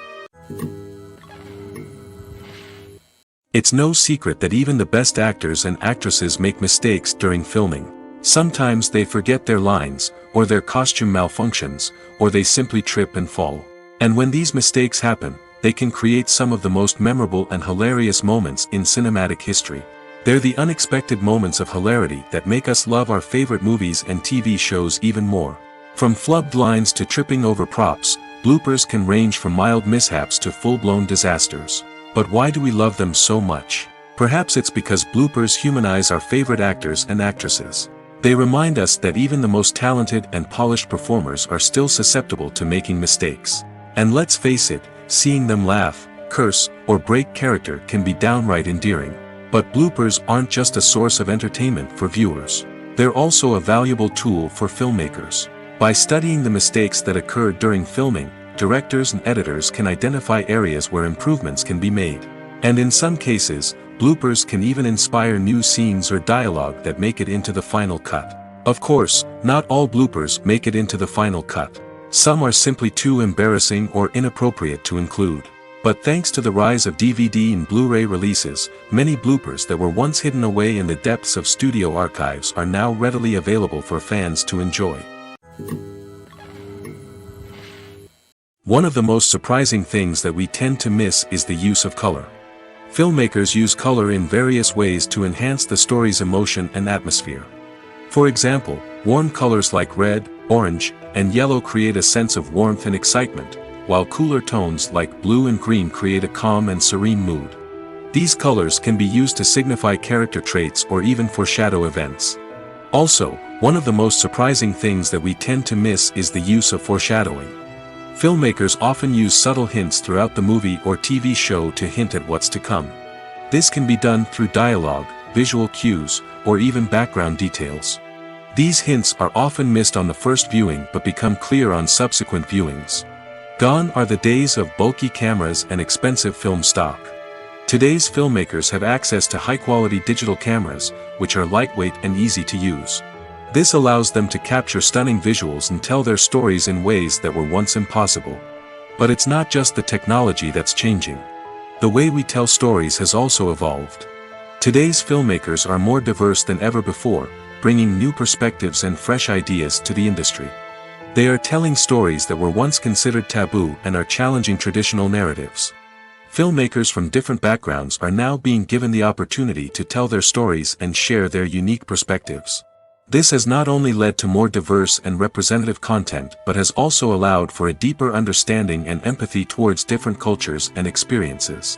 Speaker 1: It's no secret that even the best actors and actresses make mistakes during filming. Sometimes they forget their lines, or their costume malfunctions, or they simply trip and fall. And when these mistakes happen, they can create some of the most memorable and hilarious moments in cinematic history. They're the unexpected moments of hilarity that make us love our favorite movies and TV shows even more. From flubbed lines to tripping over props, bloopers can range from mild mishaps to full-blown disasters. But why do we love them so much? Perhaps it's because bloopers humanize our favorite actors and actresses. They remind us that even the most talented and polished performers are still susceptible to making mistakes. And let's face it, seeing them laugh, curse, or break character can be downright endearing. But bloopers aren't just a source of entertainment for viewers. They're also a valuable tool for filmmakers. By studying the mistakes that occurred during filming, directors and editors can identify areas where improvements can be made. And in some cases, bloopers can even inspire new scenes or dialogue that make it into the final cut. Of course, not all bloopers make it into the final cut. Some are simply too embarrassing or inappropriate to include. But thanks to the rise of DVD and Blu-ray releases, many bloopers that were once hidden away in the depths of studio archives are now readily available for fans to enjoy. One of the most surprising things that we tend to miss is the use of color. Filmmakers use color in various ways to enhance the story's emotion and atmosphere. For example, warm colors like red, orange, and yellow create a sense of warmth and excitement, while cooler tones like blue and green create a calm and serene mood. These colors can be used to signify character traits or even foreshadow events. Also, one of the most surprising things that we tend to miss is the use of foreshadowing. Filmmakers often use subtle hints throughout the movie or TV show to hint at what's to come. This can be done through dialogue, visual cues, or even background details. These hints are often missed on the first viewing but become clear on subsequent viewings. Gone are the days of bulky cameras and expensive film stock. Today's filmmakers have access to high-quality digital cameras, which are lightweight and easy to use. This allows them to capture stunning visuals and tell their stories in ways that were once impossible. But it's not just the technology that's changing. The way we tell stories has also evolved. Today's filmmakers are more diverse than ever before, bringing new perspectives and fresh ideas to the industry. They are telling stories that were once considered taboo and are challenging traditional narratives. Filmmakers from different backgrounds are now being given the opportunity to tell their stories and share their unique perspectives. This has not only led to more diverse and representative content but has also allowed for a deeper understanding and empathy towards different cultures and experiences.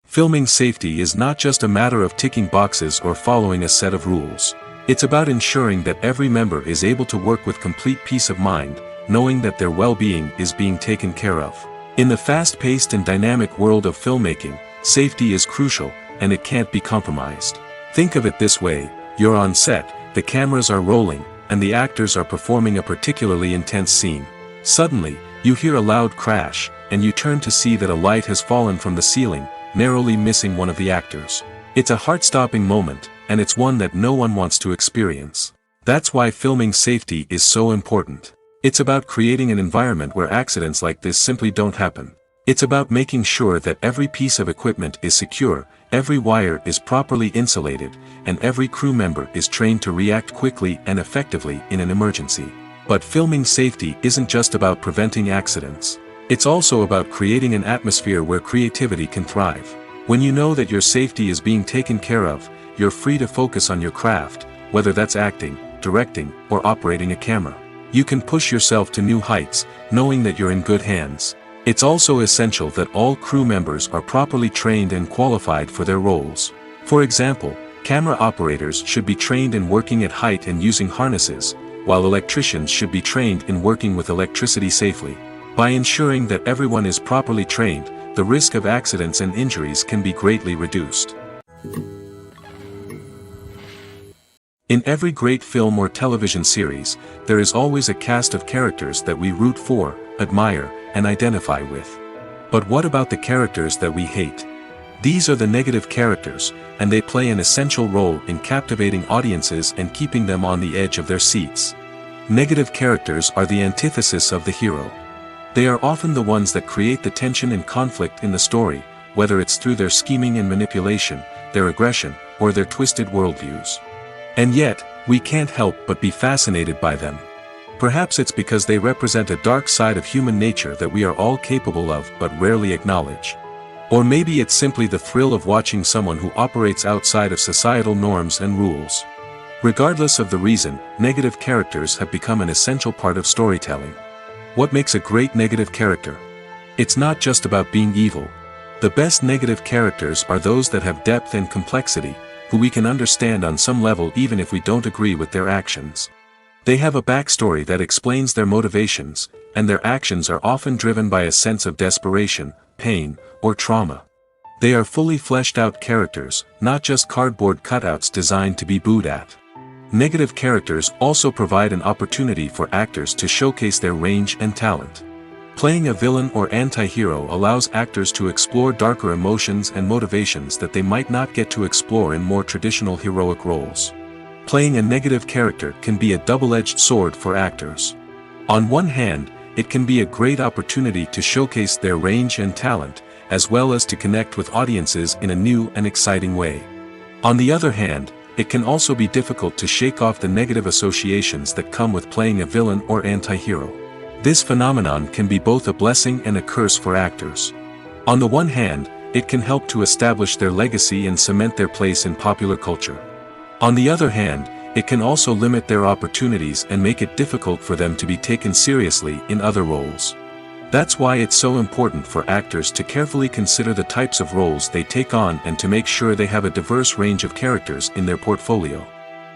Speaker 1: Filming safety is not just a matter of ticking boxes or following a set of rules. It's about ensuring that every member is able to work with complete peace of mind, knowing that their well-being is being taken care of. In the fast-paced and dynamic world of filmmaking, safety is crucial, and it can't be compromised. Think of it this way: you're on set, the cameras are rolling, and the actors are performing a particularly intense scene. Suddenly, you hear a loud crash, and you turn to see that a light has fallen from the ceiling, narrowly missing one of the actors. It's a heart-stopping moment, and it's one that no one wants to experience. That's why filming safety is so important. It's about creating an environment where accidents like this simply don't happen. It's about making sure that every piece of equipment is secure, every wire is properly insulated, and every crew member is trained to react quickly and effectively in an emergency. But filming safety isn't just about preventing accidents. It's also about creating an atmosphere where creativity can thrive. When you know that your safety is being taken care of, you're free to focus on your craft, whether that's acting, directing, or operating a camera. You can push yourself to new heights, knowing that you're in good hands. It's also essential that all crew members are properly trained and qualified for their roles. For example, camera operators should be trained in working at height and using harnesses, while electricians should be trained in working with electricity safely. By ensuring that everyone is properly trained, the risk of accidents and injuries can be greatly reduced. In every great film or television series, there is always a cast of characters that we root for, admire, and identify with. But what about the characters that we hate? These are the negative characters, and they play an essential role in captivating audiences and keeping them on the edge of their seats. Negative characters are the antithesis of the hero. They are often the ones that create the tension and conflict in the story, whether it's through their scheming and manipulation, their aggression, or their twisted worldviews. And yet, we can't help but be fascinated by them. Perhaps it's because they represent a dark side of human nature that we are all capable of but rarely acknowledge. Or maybe it's simply the thrill of watching someone who operates outside of societal norms and rules. Regardless of the reason, negative characters have become an essential part of storytelling. What makes a great negative character? It's not just about being evil. The best negative characters are those that have depth and complexity, who we can understand on some level even if we don't agree with their actions. They have a backstory that explains their motivations, and their actions are often driven by a sense of desperation, pain, or trauma. They are fully fleshed out characters, not just cardboard cutouts designed to be booed at. Negative characters also provide an opportunity for actors to showcase their range and talent. Playing a villain or anti-hero allows actors to explore darker emotions and motivations that they might not get to explore in more traditional heroic roles. Playing a negative character can be a double-edged sword for actors. On one hand, it can be a great opportunity to showcase their range and talent, as well as to connect with audiences in a new and exciting way. On the other hand, it can also be difficult to shake off the negative associations that come with playing a villain or anti-hero. This phenomenon can be both a blessing and a curse for actors. On the one hand, it can help to establish their legacy and cement their place in popular culture. On the other hand, it can also limit their opportunities and make it difficult for them to be taken seriously in other roles. That's why it's so important for actors to carefully consider the types of roles they take on and to make sure they have a diverse range of characters in their portfolio.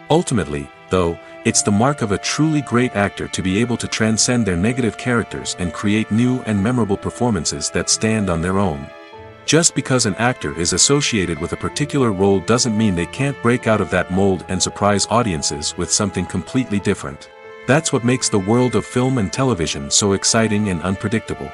Speaker 1: Ultimately, though, it's the mark of a truly great actor to be able to transcend their negative characters and create new and memorable performances that stand on their own. Just because an actor is associated with a particular role doesn't mean they can't break out of that mold and surprise audiences with something completely different. That's what makes the world of film and television so exciting and unpredictable.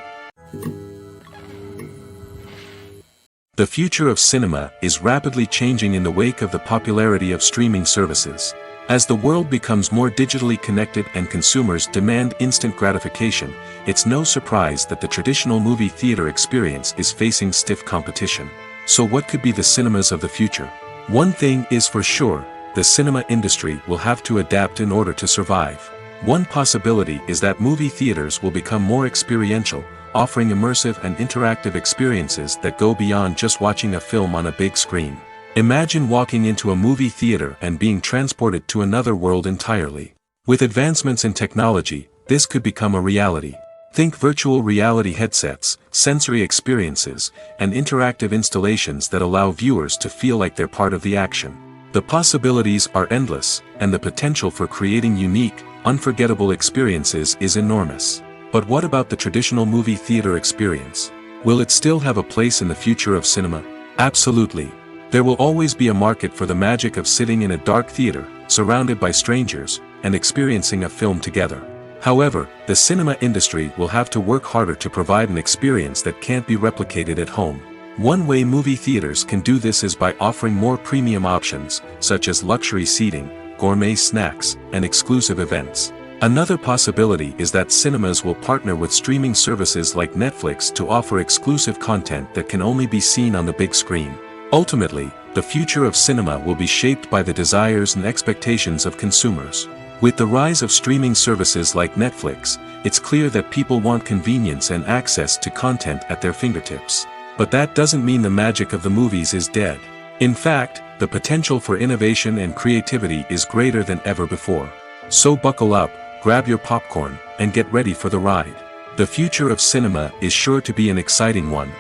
Speaker 1: The future of cinema is rapidly changing in the wake of the popularity of streaming services. As the world becomes more digitally connected and consumers demand instant gratification, it's no surprise that the traditional movie theater experience is facing stiff competition. So what could be the cinemas of the future? One thing is for sure, the cinema industry will have to adapt in order to survive. One possibility is that movie theaters will become more experiential, offering immersive and interactive experiences that go beyond just watching a film on a big screen. Imagine walking into a movie theater and being transported to another world entirely. With advancements in technology, this could become a reality. Think virtual reality headsets, sensory experiences, and interactive installations that allow viewers to feel like they're part of the action. The possibilities are endless, and the potential for creating unique, unforgettable experiences is enormous. But what about the traditional movie theater experience? Will it still have a place in the future of cinema? Absolutely. There will always be a market for the magic of sitting in a dark theater, surrounded by strangers, and experiencing a film together. However, the cinema industry will have to work harder to provide an experience that can't be replicated at home. One way movie theaters can do this is by offering more premium options, such as luxury seating, gourmet snacks, and exclusive events. Another possibility is that cinemas will partner with streaming services like Netflix to offer exclusive content that can only be seen on the big screen. Ultimately, the future of cinema will be shaped by the desires and expectations of consumers. With the rise of streaming services like Netflix, it's clear that people want convenience and access to content at their fingertips. But that doesn't mean the magic of the movies is dead. In fact, the potential for innovation and creativity is greater than ever before. So buckle up, grab your popcorn, and get ready for the ride. The future of cinema is sure to be an exciting one.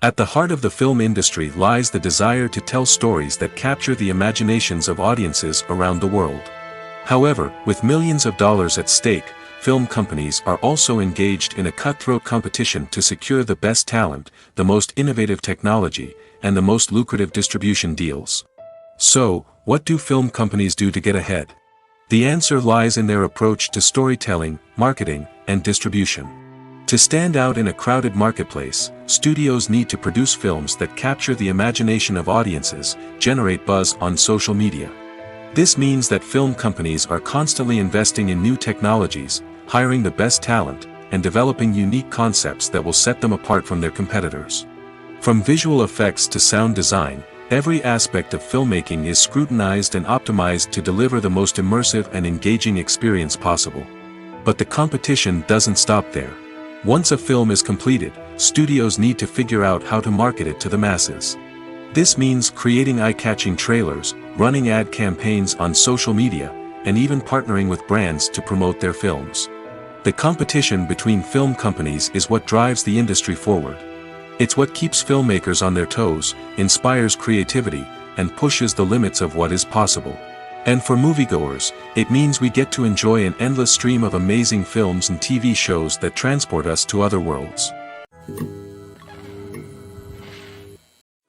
Speaker 1: At the heart of the film industry lies the desire to tell stories that capture the imaginations of audiences around the world. However, with millions of dollars at stake, film companies are also engaged in a cutthroat competition to secure the best talent, the most innovative technology, and the most lucrative distribution deals. So, what do film companies do to get ahead? The answer lies in their approach to storytelling, marketing, and distribution. To stand out in a crowded marketplace, studios need to produce films that capture the imagination of audiences, generate buzz on social media. This means that film companies are constantly investing in new technologies, hiring the best talent, and developing unique concepts that will set them apart from their competitors. From visual effects to sound design, every aspect of filmmaking is scrutinized and optimized to deliver the most immersive and engaging experience possible. But the competition doesn't stop there. Once a film is completed, studios need to figure out how to market it to the masses. This means creating eye-catching trailers, running ad campaigns on social media, and even partnering with brands to promote their films. The competition between film companies is what drives the industry forward. It's what keeps filmmakers on their toes, inspires creativity, and pushes the limits of what is possible. And for moviegoers, it means we get to enjoy an endless stream of amazing films and TV shows that transport us to other worlds.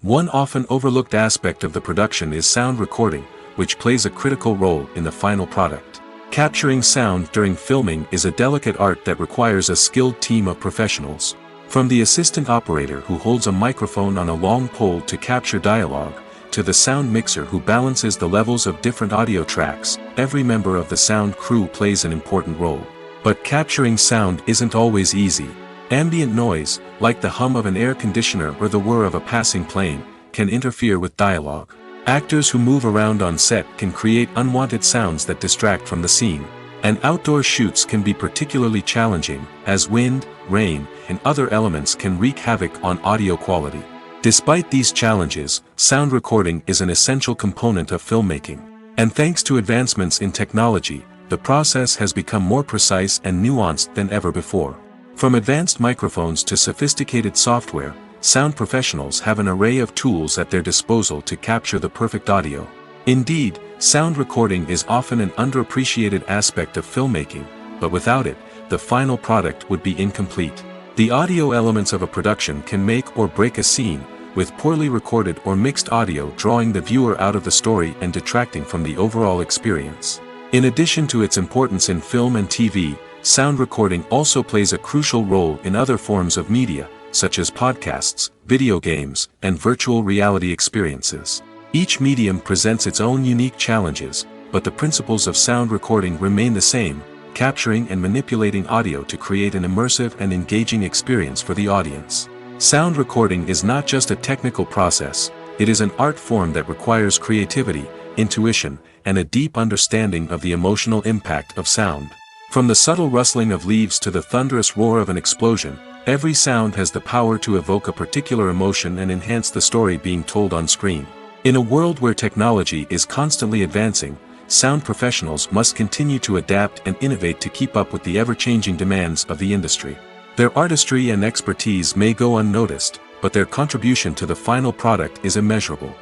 Speaker 1: One often overlooked aspect of the production is sound recording, which plays a critical role in the final product. Capturing sound during filming is a delicate art that requires a skilled team of professionals. From the assistant operator who holds a microphone on a long pole to capture dialogue, to the sound mixer who balances the levels of different audio tracks, every member of the sound crew plays an important role. But capturing sound isn't always easy. Ambient noise, like the hum of an air conditioner or the whir of a passing plane, can interfere with dialogue. Actors who move around on set can create unwanted sounds that distract from the scene. And outdoor shoots can be particularly challenging, as wind, rain, and other elements can wreak havoc on audio quality. Despite these challenges, sound recording is an essential component of filmmaking. And thanks to advancements in technology, the process has become more precise and nuanced than ever before. From advanced microphones to sophisticated software, sound professionals have an array of tools at their disposal to capture the perfect audio. Indeed, sound recording is often an underappreciated aspect of filmmaking, but without it, the final product would be incomplete. The audio elements of a production can make or break a scene, with poorly recorded or mixed audio drawing the viewer out of the story and detracting from the overall experience. In addition to its importance in film and TV, sound recording also plays a crucial role in other forms of media, such as podcasts, video games, and virtual reality experiences. Each medium presents its own unique challenges, but the principles of sound recording remain the same, capturing and manipulating audio to create an immersive and engaging experience for the audience. Sound recording is not just a technical process, it is an art form that requires creativity, intuition, and a deep understanding of the emotional impact of sound. From the subtle rustling of leaves to the thunderous roar of an explosion, every sound has the power to evoke a particular emotion and enhance the story being told on screen. In a world where technology is constantly advancing, sound professionals must continue to adapt and innovate to keep up with the ever-changing demands of the industry. Their artistry and expertise may go unnoticed, but their contribution to the final product is immeasurable.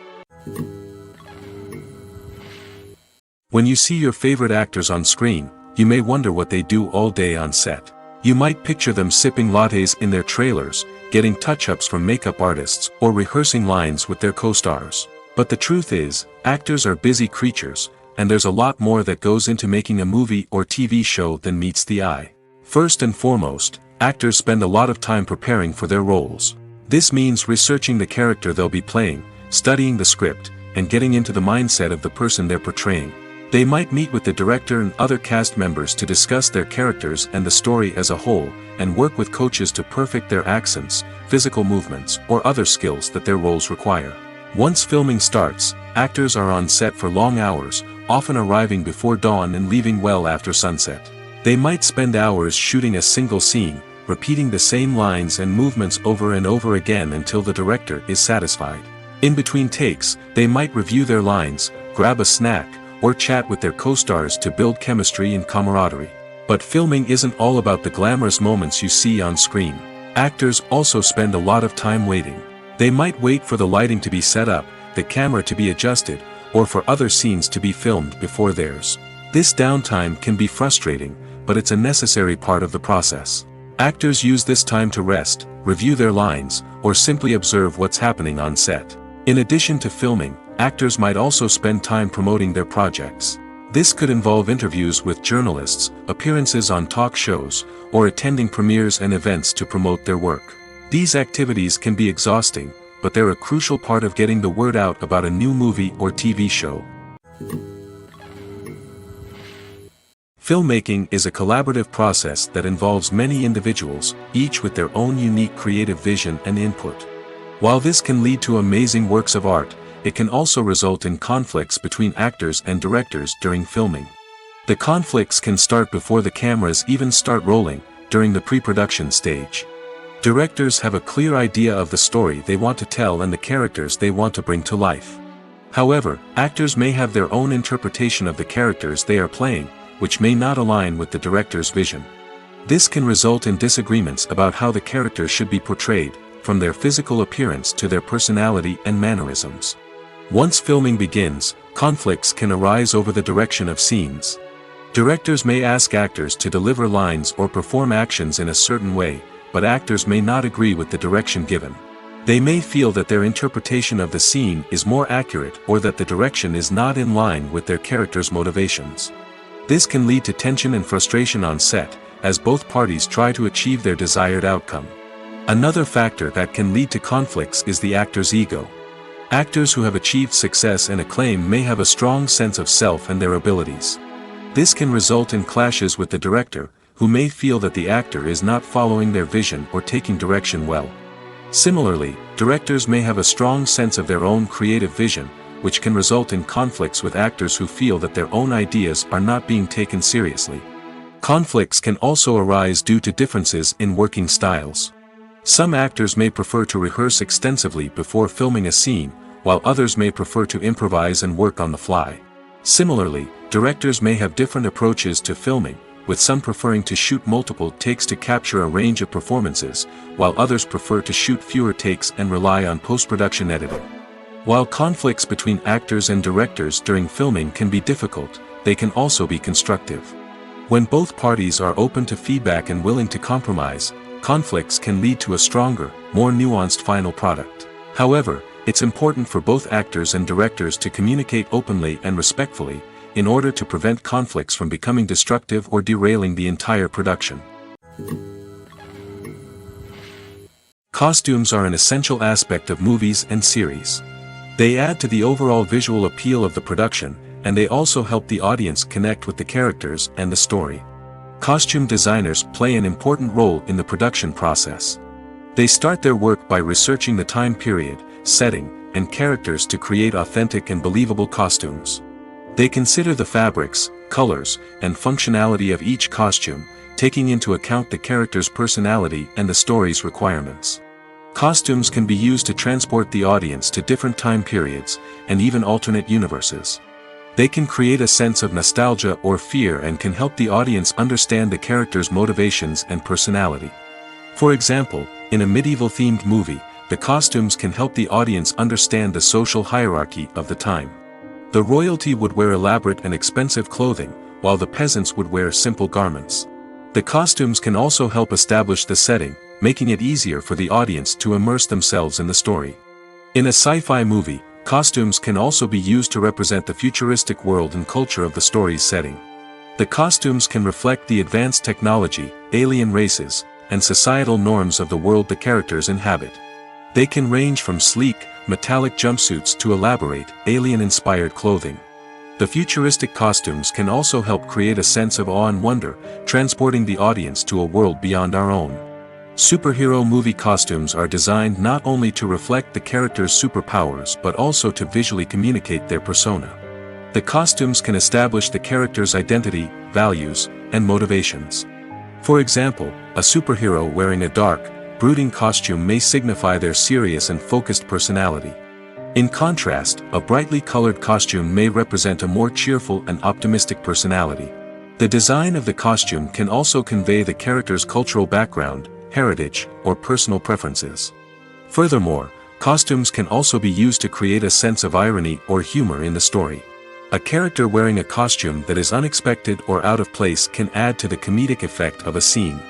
Speaker 1: When you see your favorite actors on screen, you may wonder what they do all day on set. You might picture them sipping lattes in their trailers, getting touch-ups from makeup artists, or rehearsing lines with their co-stars. But the truth is, actors are busy creatures, and there's a lot more that goes into making a movie or TV show than meets the eye. First and foremost, actors spend a lot of time preparing for their roles. This means researching the character they'll be playing, studying the script, and getting into the mindset of the person they're portraying. They might meet with the director and other cast members to discuss their characters and the story as a whole, and work with coaches to perfect their accents, physical movements, or other skills that their roles require. Once filming starts, actors are on set for long hours, often arriving before dawn and leaving well after sunset. They might spend hours shooting a single scene, repeating the same lines and movements over and over again until the director is satisfied. In between takes, they might review their lines, grab a snack, or chat with their co-stars to build chemistry and camaraderie. But filming isn't all about the glamorous moments you see on screen. Actors also spend a lot of time waiting. They might wait for the lighting to be set up, the camera to be adjusted, or for other scenes to be filmed before theirs. This downtime can be frustrating, but it's a necessary part of the process. Actors use this time to rest, review their lines, or simply observe what's happening on set. In addition to filming, actors might also spend time promoting their projects. This could involve interviews with journalists, appearances on talk shows, or attending premieres and events to promote their work. These activities can be exhausting, but they're a crucial part of getting the word out about a new movie or TV show. Filmmaking is a collaborative process that involves many individuals, each with their own unique creative vision and input. While this can lead to amazing works of art, it can also result in conflicts between actors and directors during filming. The conflicts can start before the cameras even start rolling, during the pre-production stage. Directors have a clear idea of the story they want to tell and the characters they want to bring to life. However, actors may have their own interpretation of the characters they are playing, which may not align with the director's vision. This can result in disagreements about how the characters should be portrayed, from their physical appearance to their personality and mannerisms. Once filming begins, conflicts can arise over the direction of scenes. Directors may ask actors to deliver lines or perform actions in a certain way, but actors may not agree with the direction given. They may feel that their interpretation of the scene is more accurate or that the direction is not in line with their character's motivations. This can lead to tension and frustration on set, as both parties try to achieve their desired outcome. Another factor that can lead to conflicts is the actor's ego. Actors who have achieved success and acclaim may have a strong sense of self and their abilities. This can result in clashes with the director, who may feel that the actor is not following their vision or taking direction well. Similarly, directors may have a strong sense of their own creative vision, which can result in conflicts with actors who feel that their own ideas are not being taken seriously. Conflicts can also arise due to differences in working styles. Some actors may prefer to rehearse extensively before filming a scene, while others may prefer to improvise and work on the fly. Similarly, directors may have different approaches to filming, with some preferring to shoot multiple takes to capture a range of performances, while others prefer to shoot fewer takes and rely on post-production editing. While conflicts between actors and directors during filming can be difficult, they can also be constructive. When both parties are open to feedback and willing to compromise, conflicts can lead to a stronger, more nuanced final product. However, it's important for both actors and directors to communicate openly and respectfully, in order to prevent conflicts from becoming destructive or derailing the entire production. Costumes are an essential aspect of movies and series. They add to the overall visual appeal of the production, and they also help the audience connect with the characters and the story. Costume designers play an important role in the production process. They start their work by researching the time period, setting, and characters to create authentic and believable costumes. They consider the fabrics, colors, and functionality of each costume, taking into account the character's personality and the story's requirements. Costumes can be used to transport the audience to different time periods, and even alternate universes. They can create a sense of nostalgia or fear and can help the audience understand the character's motivations and personality. For example, in a medieval-themed movie, the costumes can help the audience understand the social hierarchy of the time. The royalty would wear elaborate and expensive clothing, while the peasants would wear simple garments. The costumes can also help establish the setting, making it easier for the audience to immerse themselves in the story. In a sci-fi movie, costumes can also be used to represent the futuristic world and culture of the story's setting. The costumes can reflect the advanced technology, alien races, and societal norms of the world the characters inhabit. They can range from sleek, metallic jumpsuits to elaborate, alien-inspired clothing. The futuristic costumes can also help create a sense of awe and wonder, transporting the audience to a world beyond our own. Superhero movie costumes are designed not only to reflect the character's superpowers but also to visually communicate their persona. The costumes can establish the character's identity, values, and motivations. For example, a superhero wearing a dark, brooding costume may signify their serious and focused personality. In contrast, a brightly colored costume may represent a more cheerful and optimistic personality. The design of the costume can also convey the character's cultural background, heritage, or personal preferences. Furthermore, costumes can also be used to create a sense of irony or humor in the story. A character wearing a costume that is unexpected or out of place can add to the comedic effect of a scene.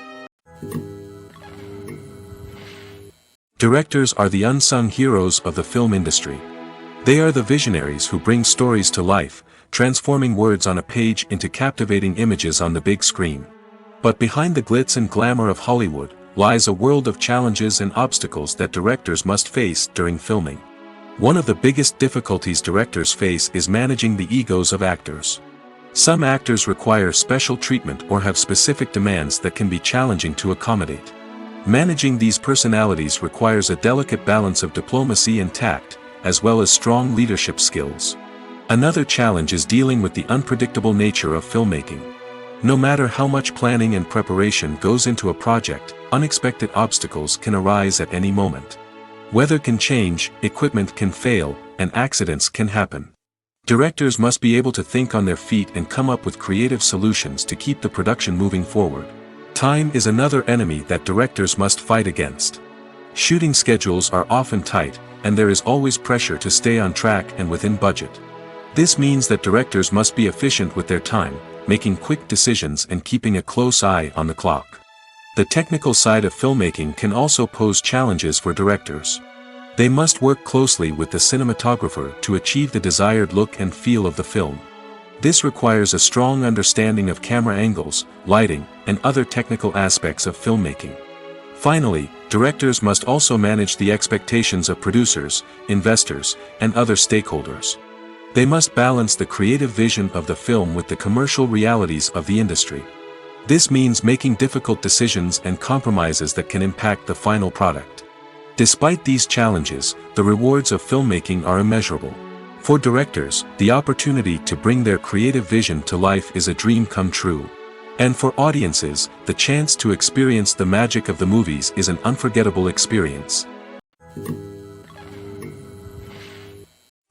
Speaker 1: Directors are the unsung heroes of the film industry. They are the visionaries who bring stories to life, transforming words on a page into captivating images on the big screen. But behind the glitz and glamour of Hollywood lies a world of challenges and obstacles that directors must face during filming. One of the biggest difficulties directors face is managing the egos of actors. Some actors require special treatment or have specific demands that can be challenging to accommodate. Managing these personalities requires a delicate balance of diplomacy and tact, as well as strong leadership skills. Another challenge is dealing with the unpredictable nature of filmmaking. No matter how much planning and preparation goes into a project, unexpected obstacles can arise at any moment. Weather can change, equipment can fail, and accidents can happen. Directors must be able to think on their feet and come up with creative solutions to keep the production moving forward. Time is another enemy that directors must fight against. Shooting schedules are often tight, and there is always pressure to stay on track and within budget. This means that directors must be efficient with their time, making quick decisions and keeping a close eye on the clock. The technical side of filmmaking can also pose challenges for directors. They must work closely with the cinematographer to achieve the desired look and feel of the film. This requires a strong understanding of camera angles, lighting, and other technical aspects of filmmaking. Finally, directors must also manage the expectations of producers, investors, and other stakeholders. They must balance the creative vision of the film with the commercial realities of the industry. This means making difficult decisions and compromises that can impact the final product. Despite these challenges, the rewards of filmmaking are immeasurable. For directors, the opportunity to bring their creative vision to life is a dream come true. And for audiences, the chance to experience the magic of the movies is an unforgettable experience.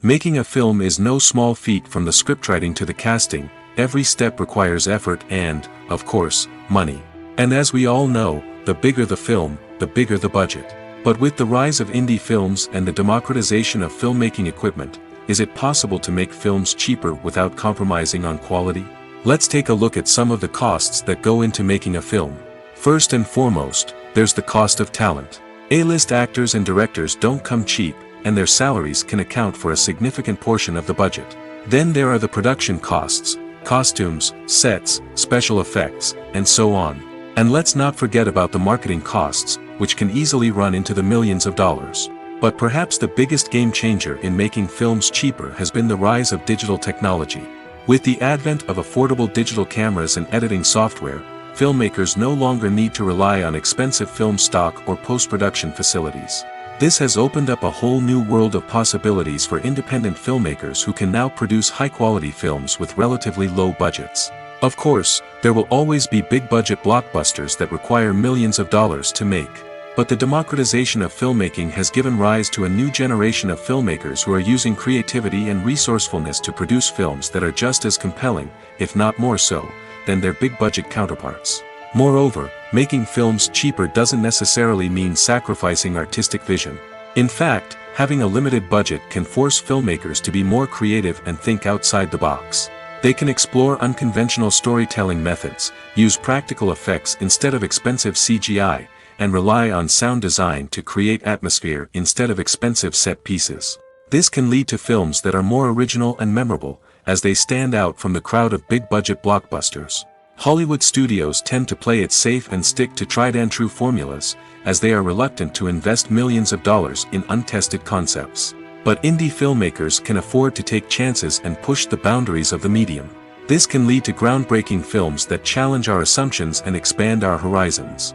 Speaker 1: Making a film is no small feat. From the scriptwriting to the casting, every step requires effort and, of course, money. And as we all know, the bigger the film, the bigger the budget. But with the rise of indie films and the democratization of filmmaking equipment, is it possible to make films cheaper without compromising on quality? Let's take a look at some of the costs that go into making a film. First and foremost, there's the cost of talent. A-list actors and directors don't come cheap, and their salaries can account for a significant portion of the budget. Then there are the production costs, costumes, sets, special effects, and so on. And let's not forget about the marketing costs, which can easily run into the millions of dollars. But perhaps the biggest game changer in making films cheaper has been the rise of digital technology. With the advent of affordable digital cameras and editing software, filmmakers no longer need to rely on expensive film stock or post-production facilities. This has opened up a whole new world of possibilities for independent filmmakers who can now produce high-quality films with relatively low budgets. Of course, there will always be big-budget blockbusters that require millions of dollars to make. But the democratization of filmmaking has given rise to a new generation of filmmakers who are using creativity and resourcefulness to produce films that are just as compelling, if not more so, than their big-budget counterparts. Moreover, making films cheaper doesn't necessarily mean sacrificing artistic vision. In fact, having a limited budget can force filmmakers to be more creative and think outside the box. They can explore unconventional storytelling methods, use practical effects instead of expensive CGI, and rely on sound design to create atmosphere instead of expensive set pieces. This can lead to films that are more original and memorable, as they stand out from the crowd of big-budget blockbusters. Hollywood studios tend to play it safe and stick to tried-and-true formulas, as they are reluctant to invest millions of dollars in untested concepts. But indie filmmakers can afford to take chances and push the boundaries of the medium. This can lead to groundbreaking films that challenge our assumptions and expand our horizons.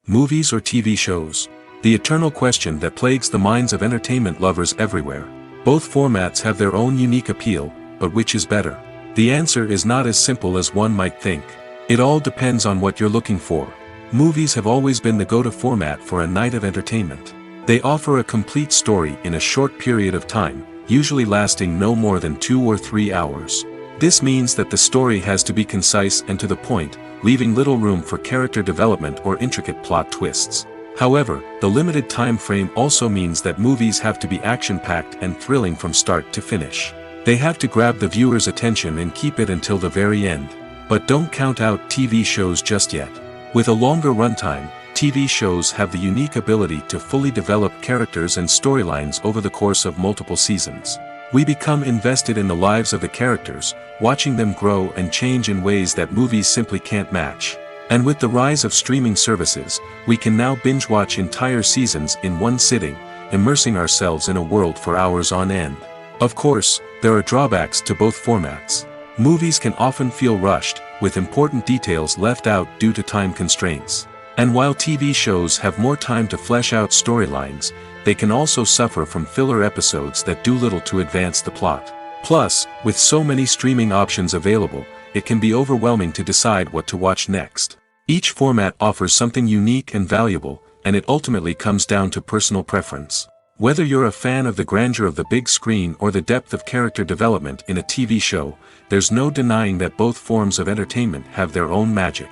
Speaker 1: Movies or TV shows? The eternal question that plagues the minds of entertainment lovers everywhere. Both formats have their own unique appeal, but which is better? The answer is not as simple as one might think. It all depends on what you're looking for. Movies have always been the go-to format for a night of entertainment. They offer a complete story in a short period of time, usually lasting no more than 2 or 3 hours. This means that the story has to be concise and to the point, leaving little room for character development or intricate plot twists. However, the limited time frame also means that movies have to be action-packed and thrilling from start to finish. They have to grab the viewer's attention and keep it until the very end. But don't count out TV shows just yet. With a longer runtime, TV shows have the unique ability to fully develop characters and storylines over the course of multiple seasons. We become invested in the lives of the characters, watching them grow and change in ways that movies simply can't match. And with the rise of streaming services, we can now binge-watch entire seasons in one sitting, immersing ourselves in a world for hours on end. Of course, there are drawbacks to both formats. Movies can often feel rushed, with important details left out due to time constraints. And while TV shows have more time to flesh out storylines, they can also suffer from filler episodes that do little to advance the plot. Plus, with so many streaming options available, it can be overwhelming to decide what to watch next. Each format offers something unique and valuable, and it ultimately comes down to personal preference. Whether you're a fan of the grandeur of the big screen or the depth of character development in a TV show, there's no denying that both forms of entertainment have their own magic.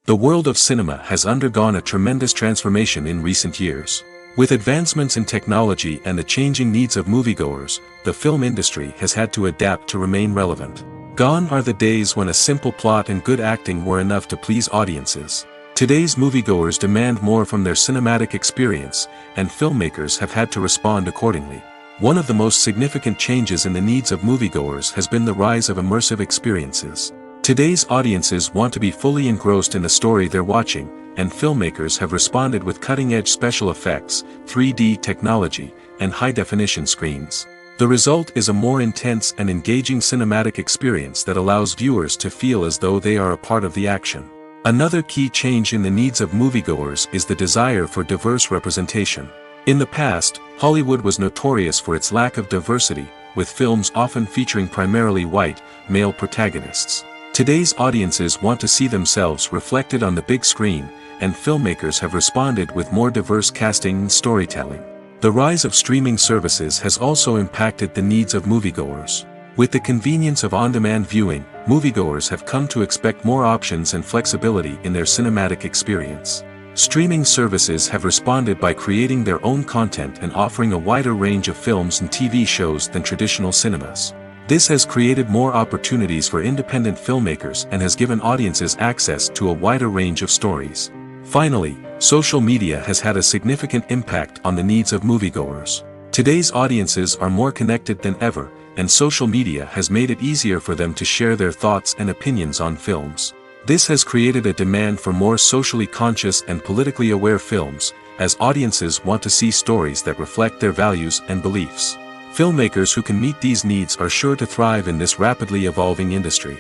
Speaker 1: The world of cinema has undergone a tremendous transformation in recent years. With advancements in technology and the changing needs of moviegoers, the film industry has had to adapt to remain relevant. Gone are the days when a simple plot and good acting were enough to please audiences. Today's moviegoers demand more from their cinematic experience, and filmmakers have had to respond accordingly. One of the most significant changes in the needs of moviegoers has been the rise of immersive experiences. Today's audiences want to be fully engrossed in the story they're watching, and filmmakers have responded with cutting-edge special effects, 3D technology, and high-definition screens. The result is a more intense and engaging cinematic experience that allows viewers to feel as though they are a part of the action. Another key change in the needs of moviegoers is the desire for diverse representation. In the past, Hollywood was notorious for its lack of diversity, with films often featuring primarily white, male protagonists. Today's audiences want to see themselves reflected on the big screen, and filmmakers have responded with more diverse casting and storytelling. The rise of streaming services has also impacted the needs of moviegoers. With the convenience of on-demand viewing, moviegoers have come to expect more options and flexibility in their cinematic experience. Streaming services have responded by creating their own content and offering a wider range of films and TV shows than traditional cinemas. This has created more opportunities for independent filmmakers and has given audiences access to a wider range of stories. Finally, social media has had a significant impact on the needs of moviegoers. Today's audiences are more connected than ever, and social media has made it easier for them to share their thoughts and opinions on films. This has created a demand for more socially conscious and politically aware films, as audiences want to see stories that reflect their values and beliefs. Filmmakers who can meet these needs are sure to thrive in this rapidly evolving industry.